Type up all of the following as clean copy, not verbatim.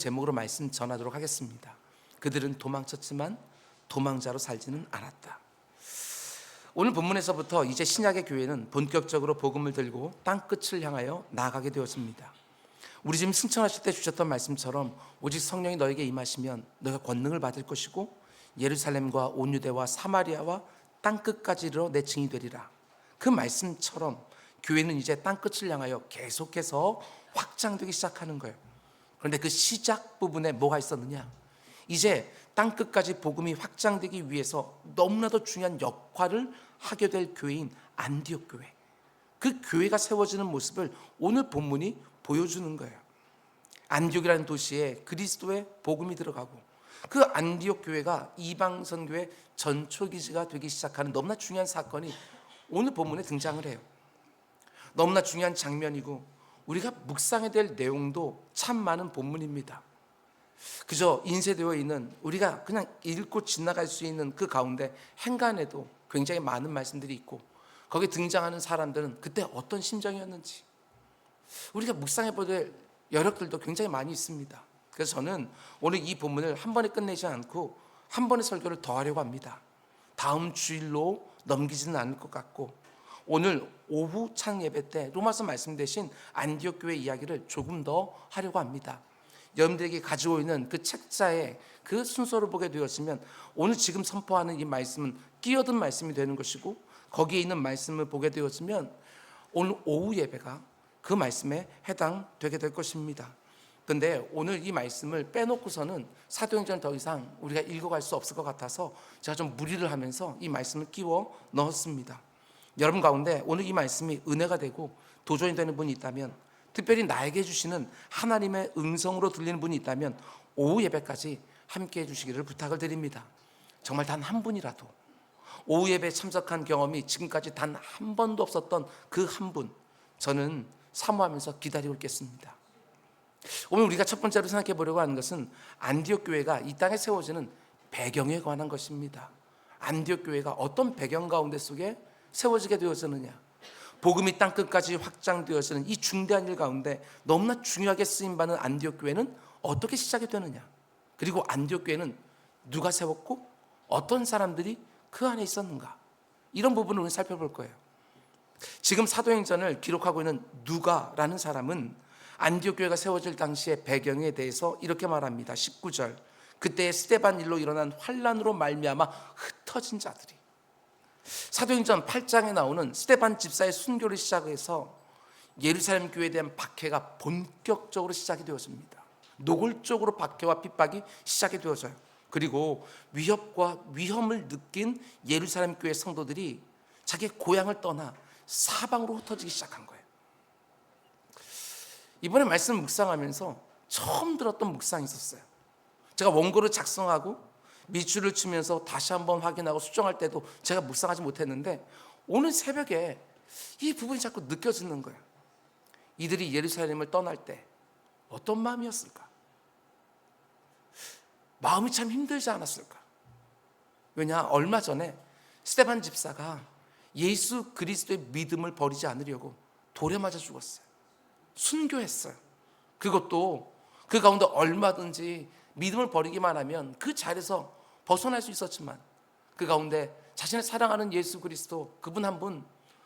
제목으로 말씀 전하도록 하겠습니다. 그들은 도망쳤지만 도망자로 살지는 않았다. 오늘 본문에서부터 이제 신약의 교회는 본격적으로 복음을 들고 땅끝을 향하여 나아가게 되었습니다. 우리 지금 승천하실 때 주셨던 말씀처럼 오직 성령이 너에게 임하시면 너가 권능을 받을 것이고 예루살렘과 온 유대와 사마리아와 땅끝까지 이르러 내 증인이 되리라. 그 말씀처럼 교회는 이제 땅끝을 향하여 계속해서 확장되기 시작하는 거예요. 그런데 그 시작 부분에 뭐가 있었느냐? 이제 땅끝까지 복음이 확장되기 위해서 너무나도 중요한 역할을 하게 될 교회인 안디옥 교회, 그 교회가 세워지는 모습을 오늘 본문이 보여주는 거예요. 안디옥이라는 도시에 그리스도의 복음이 들어가고 그 안디옥 교회가 이방 선교의 전초기지가 되기 시작하는 너무나 중요한 사건이 오늘 본문에 등장을 해요. 너무나 중요한 장면이고 우리가 묵상해야 될 내용도 참 많은 본문입니다. 그저 인쇄되어 있는 우리가 그냥 읽고 지나갈 수 있는 그 가운데 행간에도 굉장히 많은 말씀들이 있고 거기에 등장하는 사람들은 그때 어떤 심정이었는지 우리가 묵상해봐야 될 여력들도 굉장히 많이 있습니다. 그래서 저는 오늘 이 본문을 한 번에 끝내지 않고 한 번의 설교를 더 하려고 합니다. 다음 주일로 넘기지는 않을 것 같고 오늘 오후 창 예배 때 로마서 말씀 대신 안디옥 교회 이야기를 조금 더 하려고 합니다. 여러분들에게 가지고 있는 그 책자에 그 순서를 보게 되었으면 오늘 지금 선포하는 이 말씀은 끼어든 말씀이 되는 것이고 거기에 있는 말씀을 보게 되었으면 오늘 오후 예배가 그 말씀에 해당되게 될 것입니다. 그런데 오늘 이 말씀을 빼놓고서는 사도행전을 더 이상 우리가 읽어갈 수 없을 것 같아서 제가 좀 무리를 하면서 이 말씀을 끼워 넣었습니다. 여러분 가운데 오늘 이 말씀이 은혜가 되고 도전이 되는 분이 있다면, 특별히 나에게 주시는 하나님의 음성으로 들리는 분이 있다면 오후 예배까지 함께 해주시기를 부탁을 드립니다. 정말 단 한 분이라도 오후 예배에 참석한 경험이 지금까지 단 한 번도 없었던 그 한 분, 저는 사모하면서 기다리고 있겠습니다. 오늘 우리가 첫 번째로 생각해 보려고 하는 것은 안디옥 교회가 이 땅에 세워지는 배경에 관한 것입니다. 안디옥 교회가 어떤 배경 가운데 속에 세워지게 되었느냐, 복음이 땅끝까지 확장되어지는 이 중대한 일 가운데 너무나 중요하게 쓰임받는 안디옥 교회는 어떻게 시작이 되느냐, 그리고 안디옥 교회는 누가 세웠고 어떤 사람들이 그 안에 있었는가, 이런 부분을 오늘 살펴볼 거예요. 지금 사도행전을 기록하고 있는 누가라는 사람은 안디옥 교회가 세워질 당시의 배경에 대해서 이렇게 말합니다. 19절, 그때 스데반 일로 일어난 환난으로 말미암아 흩어진 자들이, 사도행전 8장에 나오는 스데반 집사의 순교를 시작해서 예루살렘 교회에 대한 박해가 본격적으로 시작이 되었습니다. 노골적으로 박해와 핍박이 시작이 되어져요. 그리고 위협과 위험을 느낀 예루살렘 교회 성도들이 자기의 고향을 떠나 사방으로 흩어지기 시작한 거예요. 이번에 말씀 묵상하면서 처음 들었던 묵상이 있었어요. 제가 원고를 작성하고 밑줄을 치면서 다시 한번 확인하고 수정할 때도 제가 묵상하지 못했는데 오늘 새벽에 이 부분이 자꾸 느껴지는 거예요. 이들이 예루살렘을 떠날 때 어떤 마음이었을까? 마음이 참 힘들지 않았을까? 왜냐, 얼마 전에 스데반 집사가 예수 그리스도의 믿음을 버리지 않으려고 돌에 맞아 죽었어요. 순교했어요. 그것도 그 가운데 얼마든지 믿음을 버리기만 하면 그 자리에서 벗어날 수 있었지만 그 가운데 자신을 사랑하는 예수 그리스도, 그분 한 분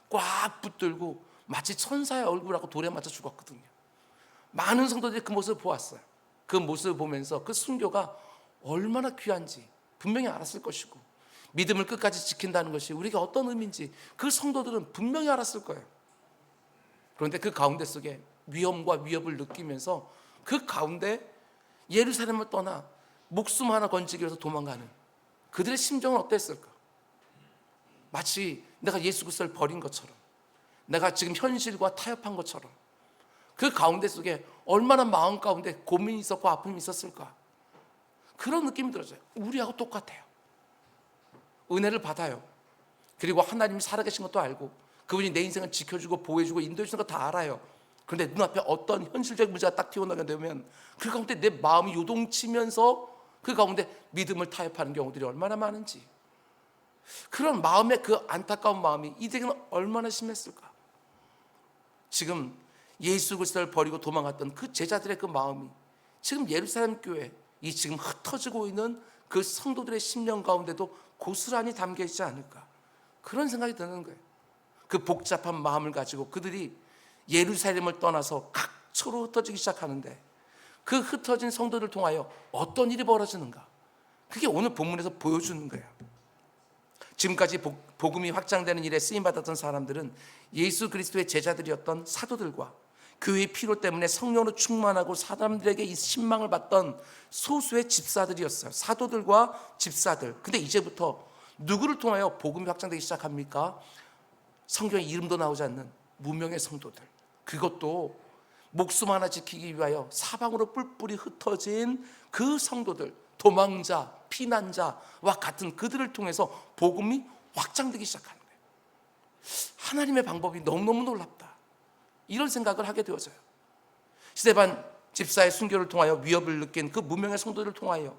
꽉 붙들고 마치 천사의 얼굴하고 돌에 맞아 죽었거든요. 많은 성도들이 그 모습을 보았어요. 그 모습을 보면서 그 순교가 얼마나 귀한지 분명히 알았을 것이고, 믿음을 끝까지 지킨다는 것이 우리가 어떤 의미인지 그 성도들은 분명히 알았을 거예요. 그런데 그 가운데 속에 위험과 위협을 느끼면서 그 가운데 예루살렘을 떠나 목숨 하나 건지기 위해서 도망가는 그들의 심정은 어땠을까? 마치 내가 예수 그리스도를 버린 것처럼, 내가 지금 현실과 타협한 것처럼 그 가운데 속에 얼마나 마음 가운데 고민이 있었고 아픔이 있었을까? 그런 느낌이 들어져요. 우리하고 똑같아요. 은혜를 받아요. 그리고 하나님이 살아계신 것도 알고 그분이 내 인생을 지켜주고 보호해주고 인도해주는 거 다 알아요. 그런데 눈앞에 어떤 현실적인 문제가 딱 튀어나오게 되면 그 가운데 내 마음이 요동치면서 그 가운데 믿음을 타협하는 경우들이 얼마나 많은지, 그런 마음의 그 안타까운 마음이 이들에게는 얼마나 심했을까? 지금 예수 그리스도를 버리고 도망갔던 그 제자들의 그 마음이 지금 예루살렘 교회, 이 지금 흩어지고 있는 그 성도들의 심령 가운데도 고스란히 담겨 있지 않을까, 그런 생각이 드는 거예요. 그 복잡한 마음을 가지고 그들이 예루살렘을 떠나서 각처로 흩어지기 시작하는데, 그 흩어진 성도들을 통하여 어떤 일이 벌어지는가, 그게 오늘 본문에서 보여주는 거예요. 지금까지 복음이 확장되는 일에 쓰임받았던 사람들은 예수 그리스도의 제자들이었던 사도들과 교회의 필요 때문에 성령으로 충만하고 사람들에게 이 신망을 받던 소수의 집사들이었어요. 사도들과 집사들. 근데 이제부터 누구를 통하여 복음이 확장되기 시작합니까? 성경에 이름도 나오지 않는 무명의 성도들, 그것도 목숨 하나 지키기 위하여 사방으로 뿔뿔이 흩어진 그 성도들, 도망자, 피난자와 같은 그들을 통해서 복음이 확장되기 시작하는 거예요. 하나님의 방법이 너무너무 놀랍다, 이런 생각을 하게 되어져요. 스데반 집사의 순교를 통하여 위협을 느낀 그 무명의 성도들을 통하여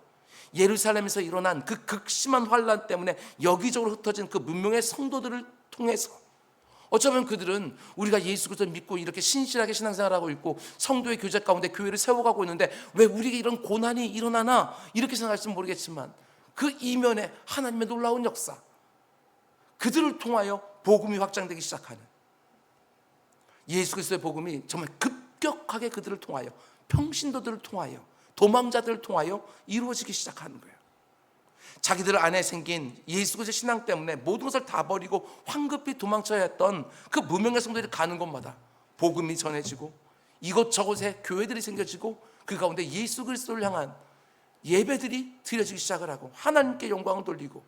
예루살렘에서 일어난 그 극심한 환난 때문에 여기저기로 흩어진 그 무명의 성도들을 통해서 어쩌면 그들은 우리가 예수 그리스도를 믿고 이렇게 신실하게 신앙생활하고 있고 성도의 교제 가운데 교회를 세워가고 있는데 왜 우리에게 이런 고난이 일어나나, 이렇게 생각할지는 모르겠지만 그 이면에 하나님의 놀라운 역사, 그들을 통하여 복음이 확장되기 시작하는, 예수 그리스도의 복음이 정말 급격하게 그들을 통하여, 평신도들을 통하여, 도망자들을 통하여 이루어지기 시작하는 거예요. 자기들 안에 생긴 예수 그리스도 신앙 때문에 모든 것을 다 버리고 황급히 도망쳐야 했던 그 무명의 성도들이 가는 곳마다 복음이 전해지고 이곳저곳에 교회들이 생겨지고 그 가운데 예수 그리스도를 향한 예배들이 드려지기 시작을 하고 하나님께 영광을 돌리고,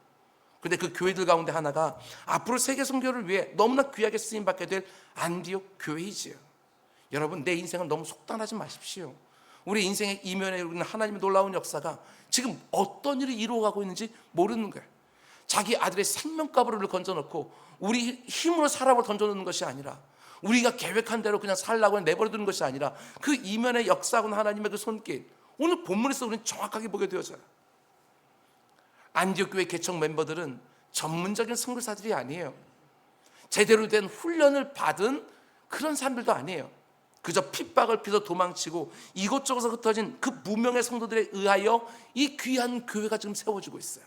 그런데 그 교회들 가운데 하나가 앞으로 세계 선교를 위해 너무나 귀하게 쓰임받게 될 안디옥 교회이지요. 여러분, 내 인생을 너무 속단하지 마십시오. 우리 인생의 이면에 있는 하나님의 놀라운 역사가 지금 어떤 일을 이루어가고 있는지 모르는 거예요. 자기 아들의 생명가부를 건져놓고 우리 힘으로 사람을 던져놓는 것이 아니라, 우리가 계획한 대로 그냥 살라고 내버려두는 것이 아니라 그 이면에 역사하는 하나님의 그 손길, 오늘 본문에서 우리는 정확하게 보게 되어져요. 안디옥 교회 개척 멤버들은 전문적인 선교사들이 아니에요. 제대로 된 훈련을 받은 그런 사람들도 아니에요. 그저 핍박을 피해서 도망치고 이곳저곳에서 흩어진 그 무명의 성도들에 의하여 이 귀한 교회가 지금 세워지고 있어요.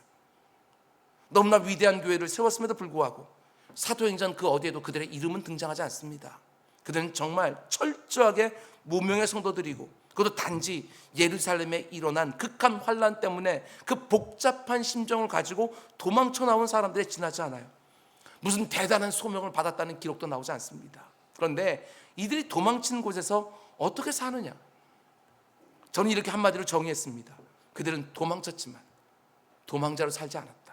너무나 위대한 교회를 세웠음에도 불구하고 사도행전 그 어디에도 그들의 이름은 등장하지 않습니다. 그들은 정말 철저하게 무명의 성도들이고, 그것도 단지 예루살렘에 일어난 극한 환난 때문에 그 복잡한 심정을 가지고 도망쳐 나온 사람들에 지나지 않아요. 무슨 대단한 소명을 받았다는 기록도 나오지 않습니다. 그런데 이들이 도망친 곳에서 어떻게 사느냐, 저는 이렇게 한마디로 정의했습니다. 그들은 도망쳤지만 도망자로 살지 않았다.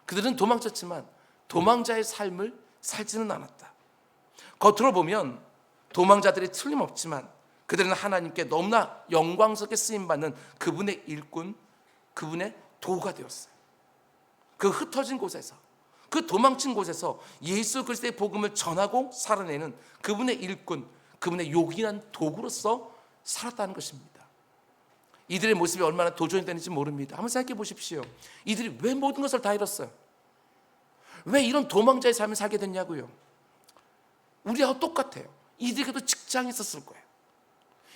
그들은 도망쳤지만 도망자의 삶을 살지는 않았다. 겉으로 보면 도망자들이 틀림없지만 그들은 하나님께 너무나 영광스럽게 쓰임받는 그분의 일꾼, 그분의 도구가 되었어요. 그 흩어진 곳에서, 그 도망친 곳에서 예수 그리스도의 복음을 전하고 살아내는 그분의 일꾼, 그분의 요긴한 도구로서 살았다는 것입니다. 이들의 모습이 얼마나 도전이 되는지 모릅니다. 한번 생각해 보십시오. 이들이 왜 모든 것을 다 잃었어요? 왜 이런 도망자의 삶을 살게 됐냐고요? 우리하고 똑같아요. 이들에게도 직장이 있었을 거예요.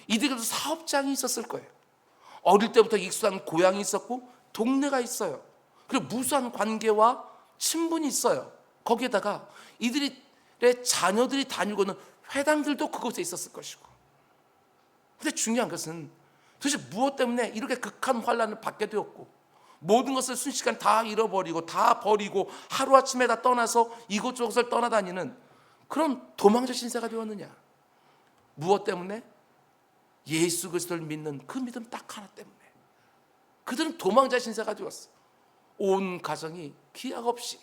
이들에게도 사업장이 있었을 거예요. 어릴 때부터 익숙한 고향이 있었고 동네가 있어요. 그리고 무수한 관계와 친분이 있어요. 거기에다가 이들의 자녀들이 다니고는 회당들도 그곳에 있었을 것이고. 근데 중요한 것은 도대체 무엇 때문에 이렇게 극한 환난을 받게 되었고, 모든 것을 순식간 다 잃어버리고 다 버리고 하루아침에 다 떠나서 이곳저곳을 떠나다니는 그런 도망자 신세가 되었느냐? 무엇 때문에? 예수 그리스도를 믿는 그 믿음 딱 하나 때문에. 그들은 도망자 신세가 되었어. 온 가정이 기약 없이,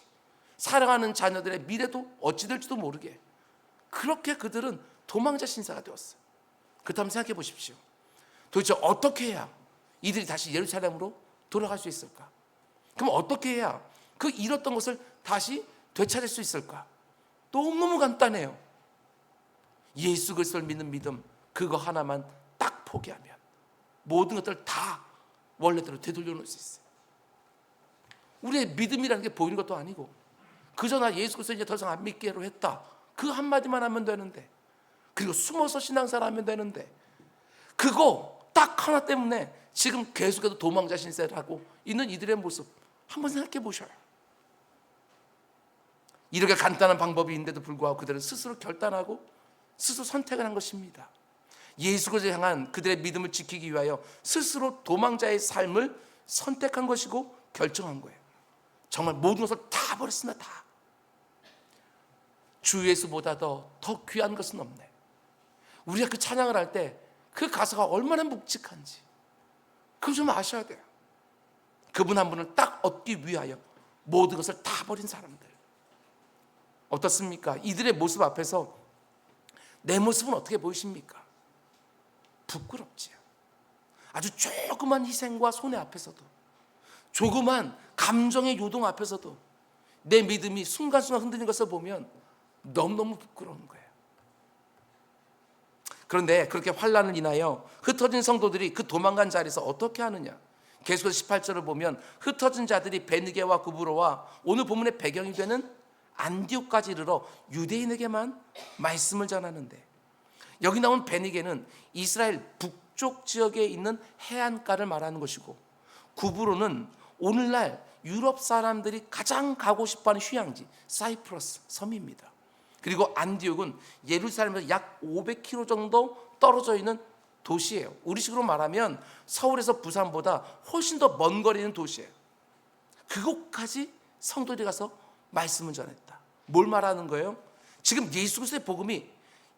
사랑하는 자녀들의 미래도 어찌 될지도 모르게, 그렇게 그들은 도망자 신세가 되었어요. 그렇다면 생각해 보십시오. 도대체 어떻게 해야 이들이 다시 예루살렘으로 돌아갈 수 있을까? 그럼 어떻게 해야 그 잃었던 것을 다시 되찾을 수 있을까? 너무너무 간단해요. 예수 그리스도를 믿는 믿음, 그거 하나만 딱 포기하면 모든 것들을 다 원래대로 되돌려 놓을 수 있어요. 우리의 믿음이라는 게 보이는 것도 아니고, 그저 나 예수 그리스도 이제 더 이상 안 믿기로 했다, 그 한마디만 하면 되는데, 그리고 숨어서 신앙생활 하면 되는데, 그거 딱 하나 때문에 지금 계속해서 도망자 신세를 하고 있는 이들의 모습 한번 생각해 보셔요. 이렇게 간단한 방법이 있는데도 불구하고 그들은 스스로 결단하고 스스로 선택을 한 것입니다. 예수 그리스도를 향한 그들의 믿음을 지키기 위하여 스스로 도망자의 삶을 선택한 것이고 결정한 거예요. 정말 모든 것을 다 버렸습니다. 다. 주 예수보다 더 귀한 것은 없네. 우리가 그 찬양을 할 때 그 가사가 얼마나 묵직한지 그걸 좀 아셔야 돼요. 그분 한 분을 딱 얻기 위하여 모든 것을 다 버린 사람들. 어떻습니까? 이들의 모습 앞에서 내 모습은 어떻게 보이십니까? 부끄럽지요. 아주 조그만 희생과 손해 앞에서도, 조그만 감정의 요동 앞에서도 내 믿음이 순간순간 흔들리는 것을 보면 너무너무 부끄러운 거예요. 그런데 그렇게 환난을 인하여 흩어진 성도들이 그 도망간 자리에서 어떻게 하느냐? 계속해서 18절을 보면 흩어진 자들이 베느게와 구브로와 오늘 본문의 배경이 되는 안디옥까지 이르러 유대인에게만 말씀을 전하는데, 여기 나온 베니게는 이스라엘 북쪽 지역에 있는 해안가를 말하는 것이고, 구브로는 오늘날 유럽 사람들이 가장 가고 싶어하는 휴양지 사이프러스 섬입니다. 그리고 안디옥은 예루살렘에서 약 500km 정도 떨어져 있는 도시예요. 우리식으로 말하면 서울에서 부산보다 훨씬 더 먼 거리에 있는 도시예요. 그곳까지 성도들이 가서 말씀을 전했다. 뭘 말하는 거예요? 지금 예수 그리스도의 복음이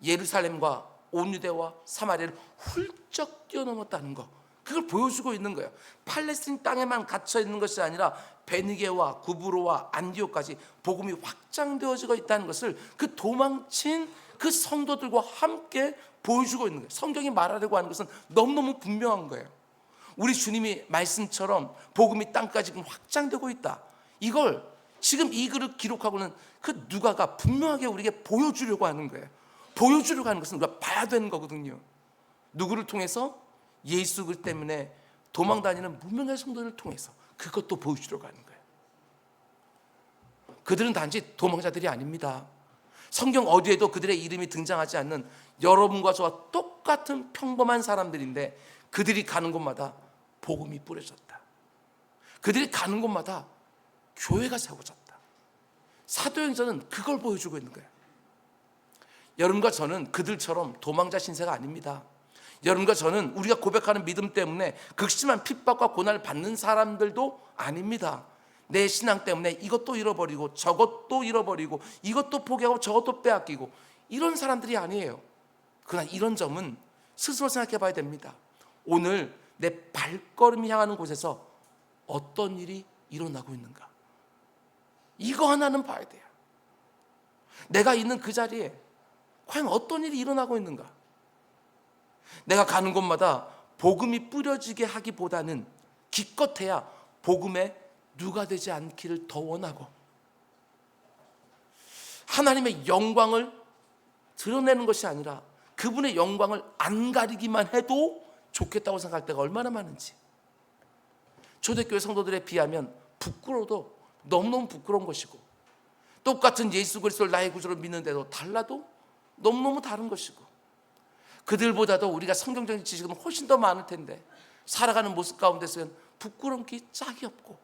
예루살렘과 온 유대와 사마리아를 훌쩍 뛰어넘었다는 거, 그걸 보여주고 있는 거예요. 팔레스틴 땅에만 갇혀 있는 것이 아니라 베니게와 구브로와 안디옥까지 복음이 확장되어지고 있다는 것을 그 도망친 그 성도들과 함께 보여주고 있는 거예요. 성경이 말하려고 하는 것은 너무너무 분명한 거예요. 우리 주님이 말씀처럼 복음이 땅까지 지금 확장되고 있다. 이걸 지금 이 글을 기록하고는 그 누가가 분명하게 우리에게 보여주려고 하는 거예요. 보여주려고 하는 것은 우리가 봐야 되는 거거든요. 누구를 통해서? 예수 그리스도 때문에 도망다니는 무명의 성도를 통해서 그것도 보여주려고 하는 거예요. 그들은 단지 도망자들이 아닙니다. 성경 어디에도 그들의 이름이 등장하지 않는 여러분과 저와 똑같은 평범한 사람들인데, 그들이 가는 곳마다 복음이 뿌려졌다. 그들이 가는 곳마다 교회가 세워졌다. 사도행전은 그걸 보여주고 있는 거예요. 여러분과 저는 그들처럼 도망자 신세가 아닙니다. 여러분과 저는 우리가 고백하는 믿음 때문에 극심한 핍박과 고난을 받는 사람들도 아닙니다. 내 신앙 때문에 이것도 잃어버리고 저것도 잃어버리고 이것도 포기하고 저것도 빼앗기고 이런 사람들이 아니에요. 그러나 이런 점은 스스로 생각해 봐야 됩니다. 오늘 내 발걸음이 향하는 곳에서 어떤 일이 일어나고 있는가? 이거 하나는 봐야 돼요. 내가 있는 그 자리에 과연 어떤 일이 일어나고 있는가? 내가 가는 곳마다 복음이 뿌려지게 하기보다는 기껏해야 복음에 누가 되지 않기를 더 원하고, 하나님의 영광을 드러내는 것이 아니라 그분의 영광을 안 가리기만 해도 좋겠다고 생각할 때가 얼마나 많은지. 초대교회 성도들에 비하면 부끄러워도 너무너무 부끄러운 것이고, 똑같은 예수 그리스도를 나의 구주로 믿는데도 달라도 너무너무 다른 것이고, 그들보다도 우리가 성경적인 지식은 훨씬 더 많을 텐데 살아가는 모습 가운데서는 부끄러운 게 짝이 없고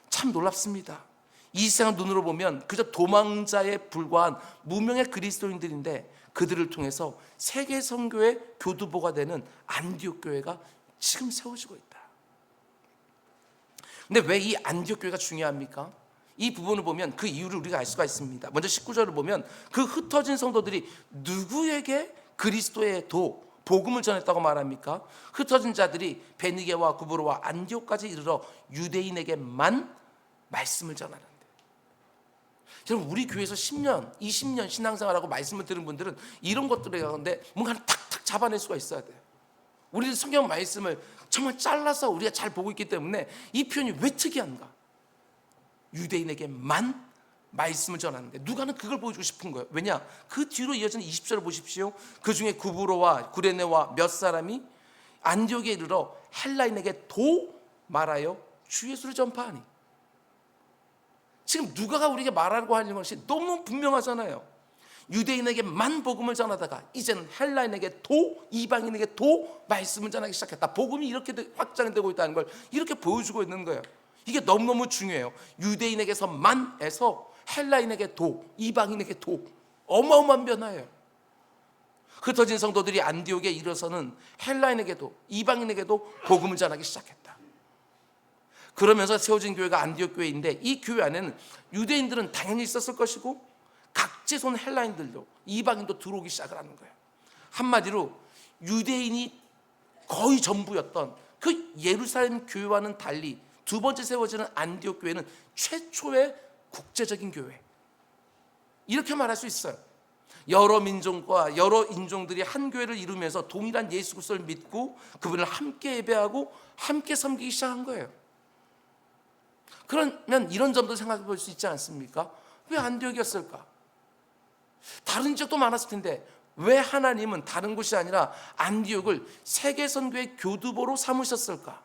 참 놀랍습니다. 이 세상 눈으로 보면 그저 도망자에 불과한 무명의 그리스도인들인데, 그들을 통해서 세계 선교의 교두보가 되는 안디옥 교회가 지금 세워지고 있다. 근데 왜 이 안디옥 교회가 중요합니까? 이 부분을 보면 그 이유를 우리가 알 수가 있습니다. 먼저 19절을 보면 그 흩어진 성도들이 누구에게 그리스도의 복음을 전했다고 말합니까? 흩어진 자들이 베니게와 구브로와 안디옥까지 이르러 유대인에게만 말씀을 전하는데, 여러분 우리 교회에서 10년, 20년 신앙생활하고 말씀을 들은 분들은 이런 것들에 가운데 뭔가 탁탁 잡아낼 수가 있어야 돼요. 우리는 성경 말씀을 정말 잘라서 우리가 잘 보고 있기 때문에 이 표현이 왜 특이한가? 유대인에게만 말씀을 전하는데 누가는 그걸 보여주고 싶은 거예요. 왜냐? 그 뒤로 이어지는 20절을 보십시오. 그 중에 구브로와 구레네와 몇 사람이 안디옥에 이르러 헬라인에게 말하여 주 예수를 전파하니. 지금 누가가 우리에게 말하려고 하는 것이 너무 분명하잖아요. 유대인에게만 복음을 전하다가 이제는 헬라인에게도, 이방인에게도 말씀을 전하기 시작했다. 복음이 이렇게 확장되고 있다는 걸 이렇게 보여주고 있는 거예요. 이게 너무너무 중요해요. 유대인에게서만 해서 헬라인에게도, 이방인에게도 어마어마한 변화예요. 흩어진 성도들이 안디옥에 이르러서는 헬라인에게도, 이방인에게도 복음을 전하기 시작했다. 그러면서 세워진 교회가 안디옥 교회인데, 이 교회 안에는 유대인들은 당연히 있었을 것이고 각지선 헬라인들도, 이방인도 들어오기 시작을 하는 거예요. 한마디로 유대인이 거의 전부였던 그 예루살렘 교회와는 달리 두 번째 세워지는 안디옥 교회는 최초의 국제적인 교회, 이렇게 말할 수 있어요. 여러 민족과 여러 인종들이 한 교회를 이루면서 동일한 예수 그리스도를 믿고 그분을 함께 예배하고 함께 섬기기 시작한 거예요. 그러면 이런 점도 생각해 볼 수 있지 않습니까? 왜 안디옥이었을까? 다른 지역도 많았을 텐데 왜 하나님은 다른 곳이 아니라 안디옥을 세계 선교의 교두보로 삼으셨을까?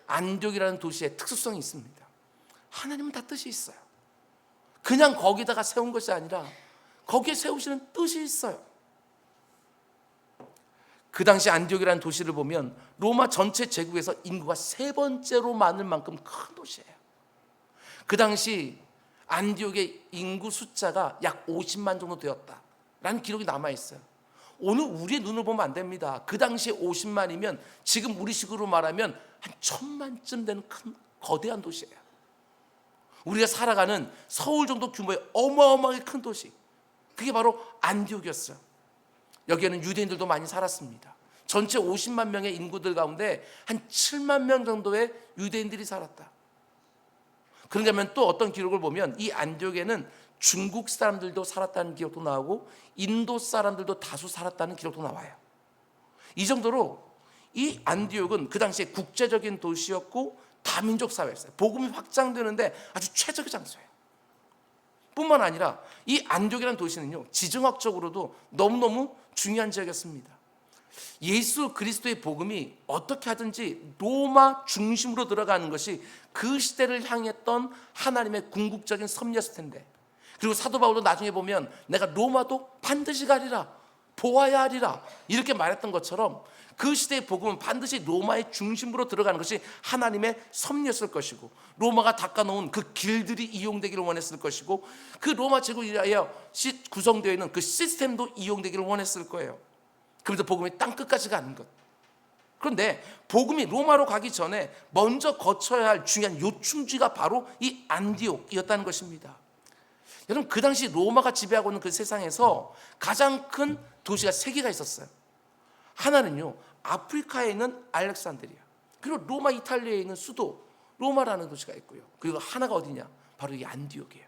안디옥이라는 도시의 특수성이 있습니다. 하나님은 다 뜻이 있어요. 그냥 거기다가 세운 것이 아니라 거기에 세우시는 뜻이 있어요. 그 당시 안디옥이라는 도시를 보면 로마 전체 제국에서 인구가 세 번째로 많을 만큼 큰 도시예요. 그 당시 안디옥의 인구 숫자가 약 50만 정도 되었다라는 기록이 남아있어요. 오늘 우리의 눈을 보면 안 됩니다. 그 당시에 50만이면 지금 우리식으로 말하면 한 1000만쯤 되는 큰 거대한 도시예요. 우리가 살아가는 서울 정도 규모의 어마어마하게 큰 도시, 그게 바로 안디옥이었어요. 여기에는 유대인들도 많이 살았습니다. 전체 50만 명의 인구들 가운데 한 7만 명 정도의 유대인들이 살았다. 그러냐면 또 어떤 기록을 보면 이 안디옥에는 중국 사람들도 살았다는 기록도 나오고 인도 사람들도 다수 살았다는 기록도 나와요. 이 정도로 이 안디옥은 그 당시에 국제적인 도시였고 다민족 사회였어요. 복음이 확장되는데 아주 최적의 장소예요. 뿐만 아니라 이 안디옥이라는 도시는요, 지정학적으로도 너무너무 중요한 지역이었습니다. 예수 그리스도의 복음이 어떻게 하든지 로마 중심으로 들어가는 것이 그 시대를 향했던 하나님의 궁극적인 섭리였을 텐데, 그리고 사도 바울도 나중에 보면 내가 로마도 반드시 가리라, 보아야 하리라 이렇게 말했던 것처럼 그 시대의 복음은 반드시 로마의 중심으로 들어가는 것이 하나님의 섭리였을 것이고, 로마가 닦아놓은 그 길들이 이용되기를 원했을 것이고, 그 로마 제국에 의하여 구성되어 있는 그 시스템도 이용되기를 원했을 거예요. 그래서 복음이 땅끝까지 가는 것. 그런데 복음이 로마로 가기 전에 먼저 거쳐야 할 중요한 요충지가 바로 이 안디옥이었다는 것입니다. 여러분, 그 당시 로마가 지배하고 있는 그 세상에서 가장 큰 도시가 세 개가 있었어요. 하나는요, 아프리카에 있는 알렉산드리아, 그리고 로마 이탈리아에 있는 수도 로마라는 도시가 있고요. 그리고 하나가 어디냐? 바로 이 안디옥이에요.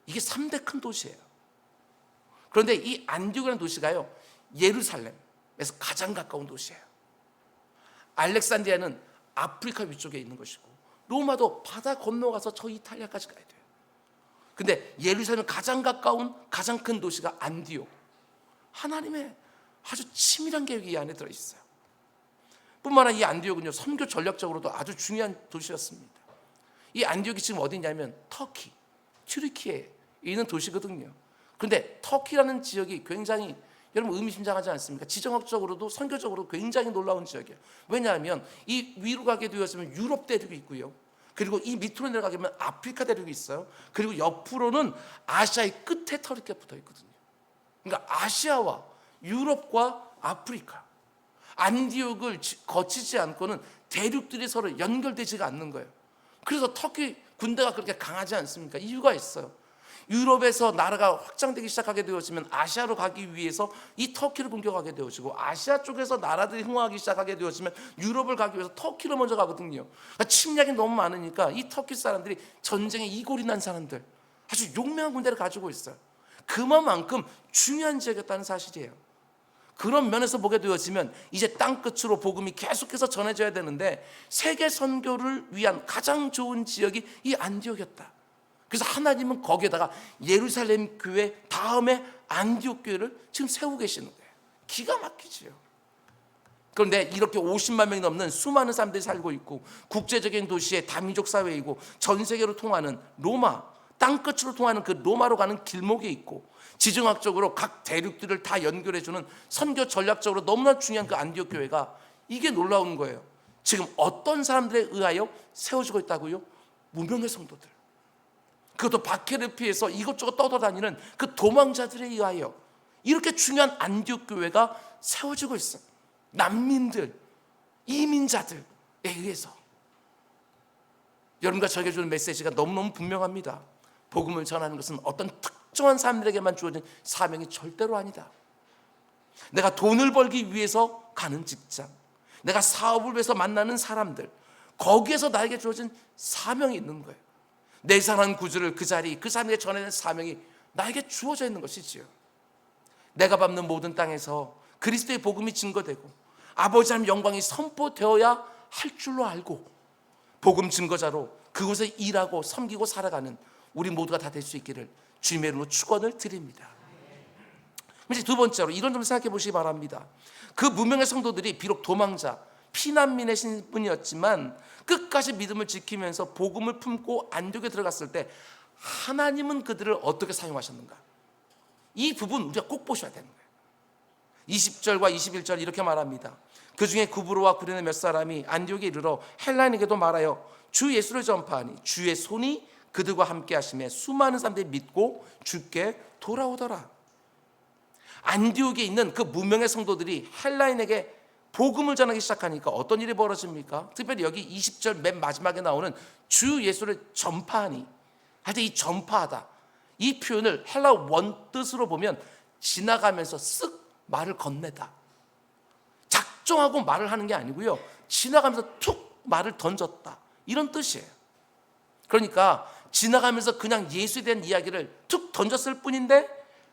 이게 3대 큰 도시예요. 그런데 이 안디옥이라는 도시가요, 예루살렘에서 가장 가까운 도시예요. 알렉산드리아는 아프리카 위쪽에 있는 것이고, 로마도 바다 건너가서 저 이탈리아까지 가야 돼요. 근데 예루살렘 가장 가까운 가장 큰 도시가 안디옥. 하나님의 아주 치밀한 계획이 이 안에 들어있어요. 뿐만 아니라 이 안디옥은요, 선교 전략적으로도 아주 중요한 도시였습니다. 이 안디옥이 지금 어디냐면 터키, 튀르키예에 있는 도시거든요. 그런데 터키라는 지역이 굉장히 여러분 의미심장하지 않습니까? 지정학적으로도 선교적으로 굉장히 놀라운 지역이에요. 왜냐하면 이 위로 가게 되었으면 유럽 대륙이 있고요, 그리고 이 밑으로 내려가게 되면 아프리카 대륙이 있어요. 그리고 옆으로는 아시아의 끝에 터키가 붙어 있거든요. 그러니까 아시아와 유럽과 아프리카, 안디옥을 거치지 않고는 대륙들이 서로 연결되지가 않는 거예요. 그래서 터키 군대가 그렇게 강하지 않습니까? 이유가 있어요. 유럽에서 나라가 확장되기 시작하게 되어지면 아시아로 가기 위해서 이 터키를 공격하게 되어지고, 아시아 쪽에서 나라들이 흥하기 시작하게 되어지면 유럽을 가기 위해서 터키로 먼저 가거든요. 그러니까 침략이 너무 많으니까 이 터키 사람들이 전쟁에 이골이 난 사람들, 아주 용맹한 군대를 가지고 있어요. 그만큼 중요한 지역이었다는 사실이에요. 그런 면에서 보게 되어지면 이제 땅끝으로 복음이 계속해서 전해져야 되는데, 세계 선교를 위한 가장 좋은 지역이 이 안디옥이었다. 그래서 하나님은 거기에다가 예루살렘 교회 다음에 안디옥 교회를 지금 세우고 계시는 거예요. 기가 막히지요. 그런데 이렇게 50만 명이 넘는 수많은 사람들이 살고 있고, 국제적인 도시의 다민족 사회이고 전 세계로 통하는 로마 땅끝으로 통하는 그 로마로 가는 길목에 있고, 지정학적으로 각 대륙들을 다 연결해주는 선교 전략적으로 너무나 중요한 그 안디옥 교회가, 이게 놀라운 거예요. 지금 어떤 사람들에 의하여 세워지고 있다고요? 무명의 성도들, 그것도 박해를 피해서 이것저것 떠돌아다니는 그 도망자들에 의하여 이렇게 중요한 안디옥 교회가 세워지고 있어요. 난민들, 이민자들에 의해서. 여러분과 저에게 주는 메시지가 너무너무 분명합니다. 복음을 전하는 것은 어떤 특정한 사람들에게만 주어진 사명이 절대로 아니다. 내가 돈을 벌기 위해서 가는 직장, 내가 사업을 위해서 만나는 사람들, 거기에서 나에게 주어진 사명이 있는 거예요. 내 사랑 구주를 그 자리, 그 사람에게 전하는 사명이 나에게 주어져 있는 것이지요. 내가 밟는 모든 땅에서 그리스도의 복음이 증거되고 아버지 하나님 영광이 선포되어야 할 줄로 알고, 복음 증거자로 그곳에 일하고 섬기고 살아가는 우리 모두가 다 될 수 있기를 주님의 이름으로 축원을 드립니다. 이제 두 번째로 이런 점 생각해 보시기 바랍니다. 그 무명의 성도들이 비록 도망자, 피난민의 신분이었지만 끝까지 믿음을 지키면서 복음을 품고 안디옥에 들어갔을 때 하나님은 그들을 어떻게 사용하셨는가? 이 부분 우리가 꼭 보셔야 되는 거예요. 20절과 21절 이렇게 말합니다. 그 중에 구브로와 구레네 몇 사람이 안디옥에 이르러 헬라인에게도 말하여 주 예수를 전파하니 주의 손이 그들과 함께 하심에 수많은 사람들이 믿고 주께 돌아오더라. 안디옥에 있는 그 무명의 성도들이 헬라인에게 복음을 전하기 시작하니까 어떤 일이 벌어집니까? 특별히 여기 20절 맨 마지막에 나오는 주 예수를 전파하니, 할 때 이 전파하다, 이 표현을 헬라 원뜻으로 보면 지나가면서 쓱 말을 건네다, 작정하고 말을 하는 게 아니고요, 지나가면서 툭 말을 던졌다, 이런 뜻이에요. 그러니까 지나가면서 그냥 예수에 대한 이야기를 툭 던졌을 뿐인데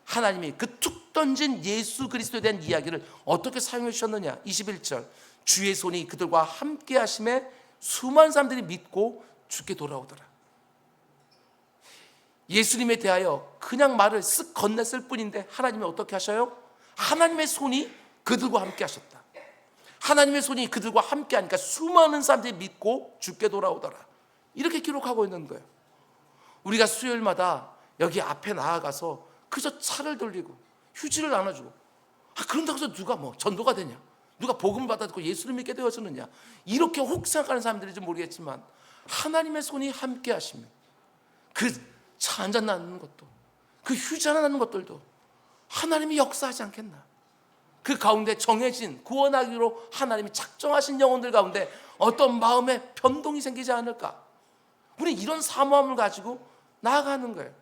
하나님이 그 툭 던진 예수 그리스도에 대한 이야기를 어떻게 사용해 주셨느냐. 21절, 주의 손이 그들과 함께 하심에 수많은 사람들이 믿고 주께 돌아오더라. 예수님에 대하여 그냥 말을 쓱 건넸을 뿐인데 하나님이 어떻게 하셔요? 하나님의 손이 그들과 함께 하셨다. 하나님의 손이 그들과 함께 하니까 수많은 사람들이 믿고 주께 돌아오더라. 이렇게 기록하고 있는 거예요. 우리가 수요일마다 여기 앞에 나아가서 그저 차를 돌리고 휴지를 나눠주고, 그런다고 해서 누가 전도가 되냐, 누가 복음을 받아듣고 예수를 믿게 되어지느냐, 이렇게 혹 생각하는 사람들인지 모르겠지만 하나님의 손이 함께 하시면 그 차 한잔 나누는 것도, 그 휴지 하나 나누는 것들도 하나님이 역사하지 않겠나. 그 가운데 정해진 구원하기로 하나님이 작정하신 영혼들 가운데 어떤 마음의 변동이 생기지 않을까. 우리 이런 사모함을 가지고 나아가는 거예요.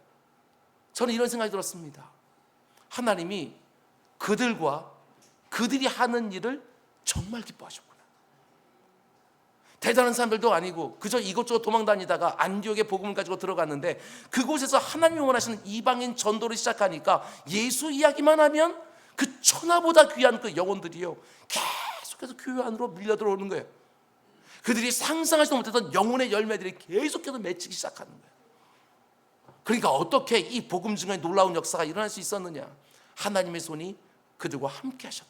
저는 이런 생각이 들었습니다. 하나님이 그들과 그들이 하는 일을 정말 기뻐하셨구나. 대단한 사람들도 아니고 그저 이곳저곳 도망다니다가 안디옥에 복음을 가지고 들어갔는데, 그곳에서 하나님이 원하시는 이방인 전도를 시작하니까 예수 이야기만 하면 그 천하보다 귀한 그 영혼들이요, 계속해서 교회 안으로 밀려 들어오는 거예요. 그들이 상상하지도 못했던 영혼의 열매들이 계속해서 맺히기 시작하는 거예요. 그러니까 어떻게 이 복음 증거의 놀라운 역사가 일어날 수 있었느냐? 하나님의 손이 그들과 함께 하셨다.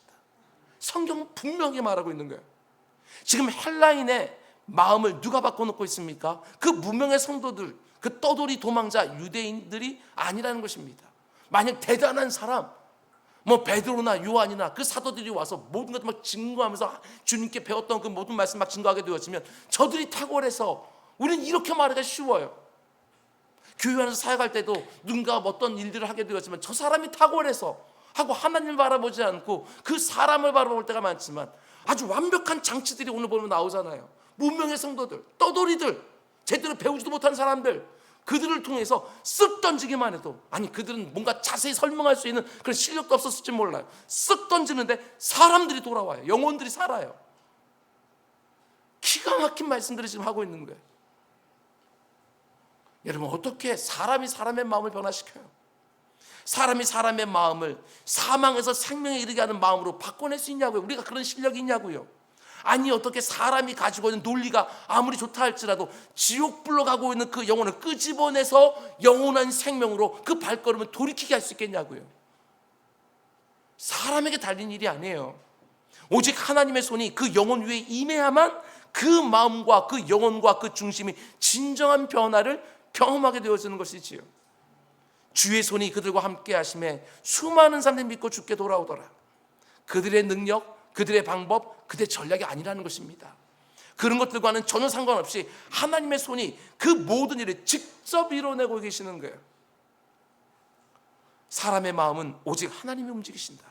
성경은 분명히 말하고 있는 거예요. 지금 헬라인의 마음을 누가 바꿔놓고 있습니까? 그 무명의 성도들, 그 떠돌이 도망자 유대인들이 아니라는 것입니다. 만약 대단한 사람, 베드로나 요한이나 그 사도들이 와서 모든 것을 막 증거하면서 주님께 배웠던 그 모든 말씀 막 증거하게 되었으면 저들이 탁월해서 우리는 이렇게 말하기가 쉬워요. 교회 안에서 사역할 때도 누군가 어떤 일들을 하게 되었지만 저 사람이 탁월해서 하고 하나님을 바라보지 않고 그 사람을 바라볼 때가 많지만 아주 완벽한 장치들이 오늘 보면 나오잖아요. 무명의 성도들, 떠돌이들, 제대로 배우지도 못한 사람들, 그들을 통해서 쓱 던지기만 해도, 아니 그들은 뭔가 자세히 설명할 수 있는 그런 실력도 없었을지 몰라요. 쓱 던지는데 사람들이 돌아와요. 영혼들이 살아요. 기가 막힌 말씀들을 지금 하고 있는 거예요. 여러분, 어떻게 사람이 사람의 마음을 변화시켜요? 사람이 사람의 마음을 사망에서 생명에 이르게 하는 마음으로 바꿔낼 수 있냐고요? 우리가 그런 실력이 있냐고요? 아니, 어떻게 사람이 가지고 있는 논리가 아무리 좋다 할지라도 지옥불로 가고 있는 그 영혼을 끄집어내서 영원한 생명으로 그 발걸음을 돌이키게 할 수 있겠냐고요? 사람에게 달린 일이 아니에요. 오직 하나님의 손이 그 영혼 위에 임해야만 그 마음과 그 영혼과 그 중심이 진정한 변화를 경험하게 되어지는 것이지요. 주의 손이 그들과 함께 하심에 수많은 사람들이 믿고 주께 돌아오더라. 그들의 능력, 그들의 방법, 그들의 전략이 아니라는 것입니다. 그런 것들과는 전혀 상관없이 하나님의 손이 그 모든 일을 직접 이뤄내고 계시는 거예요. 사람의 마음은 오직 하나님이 움직이신다.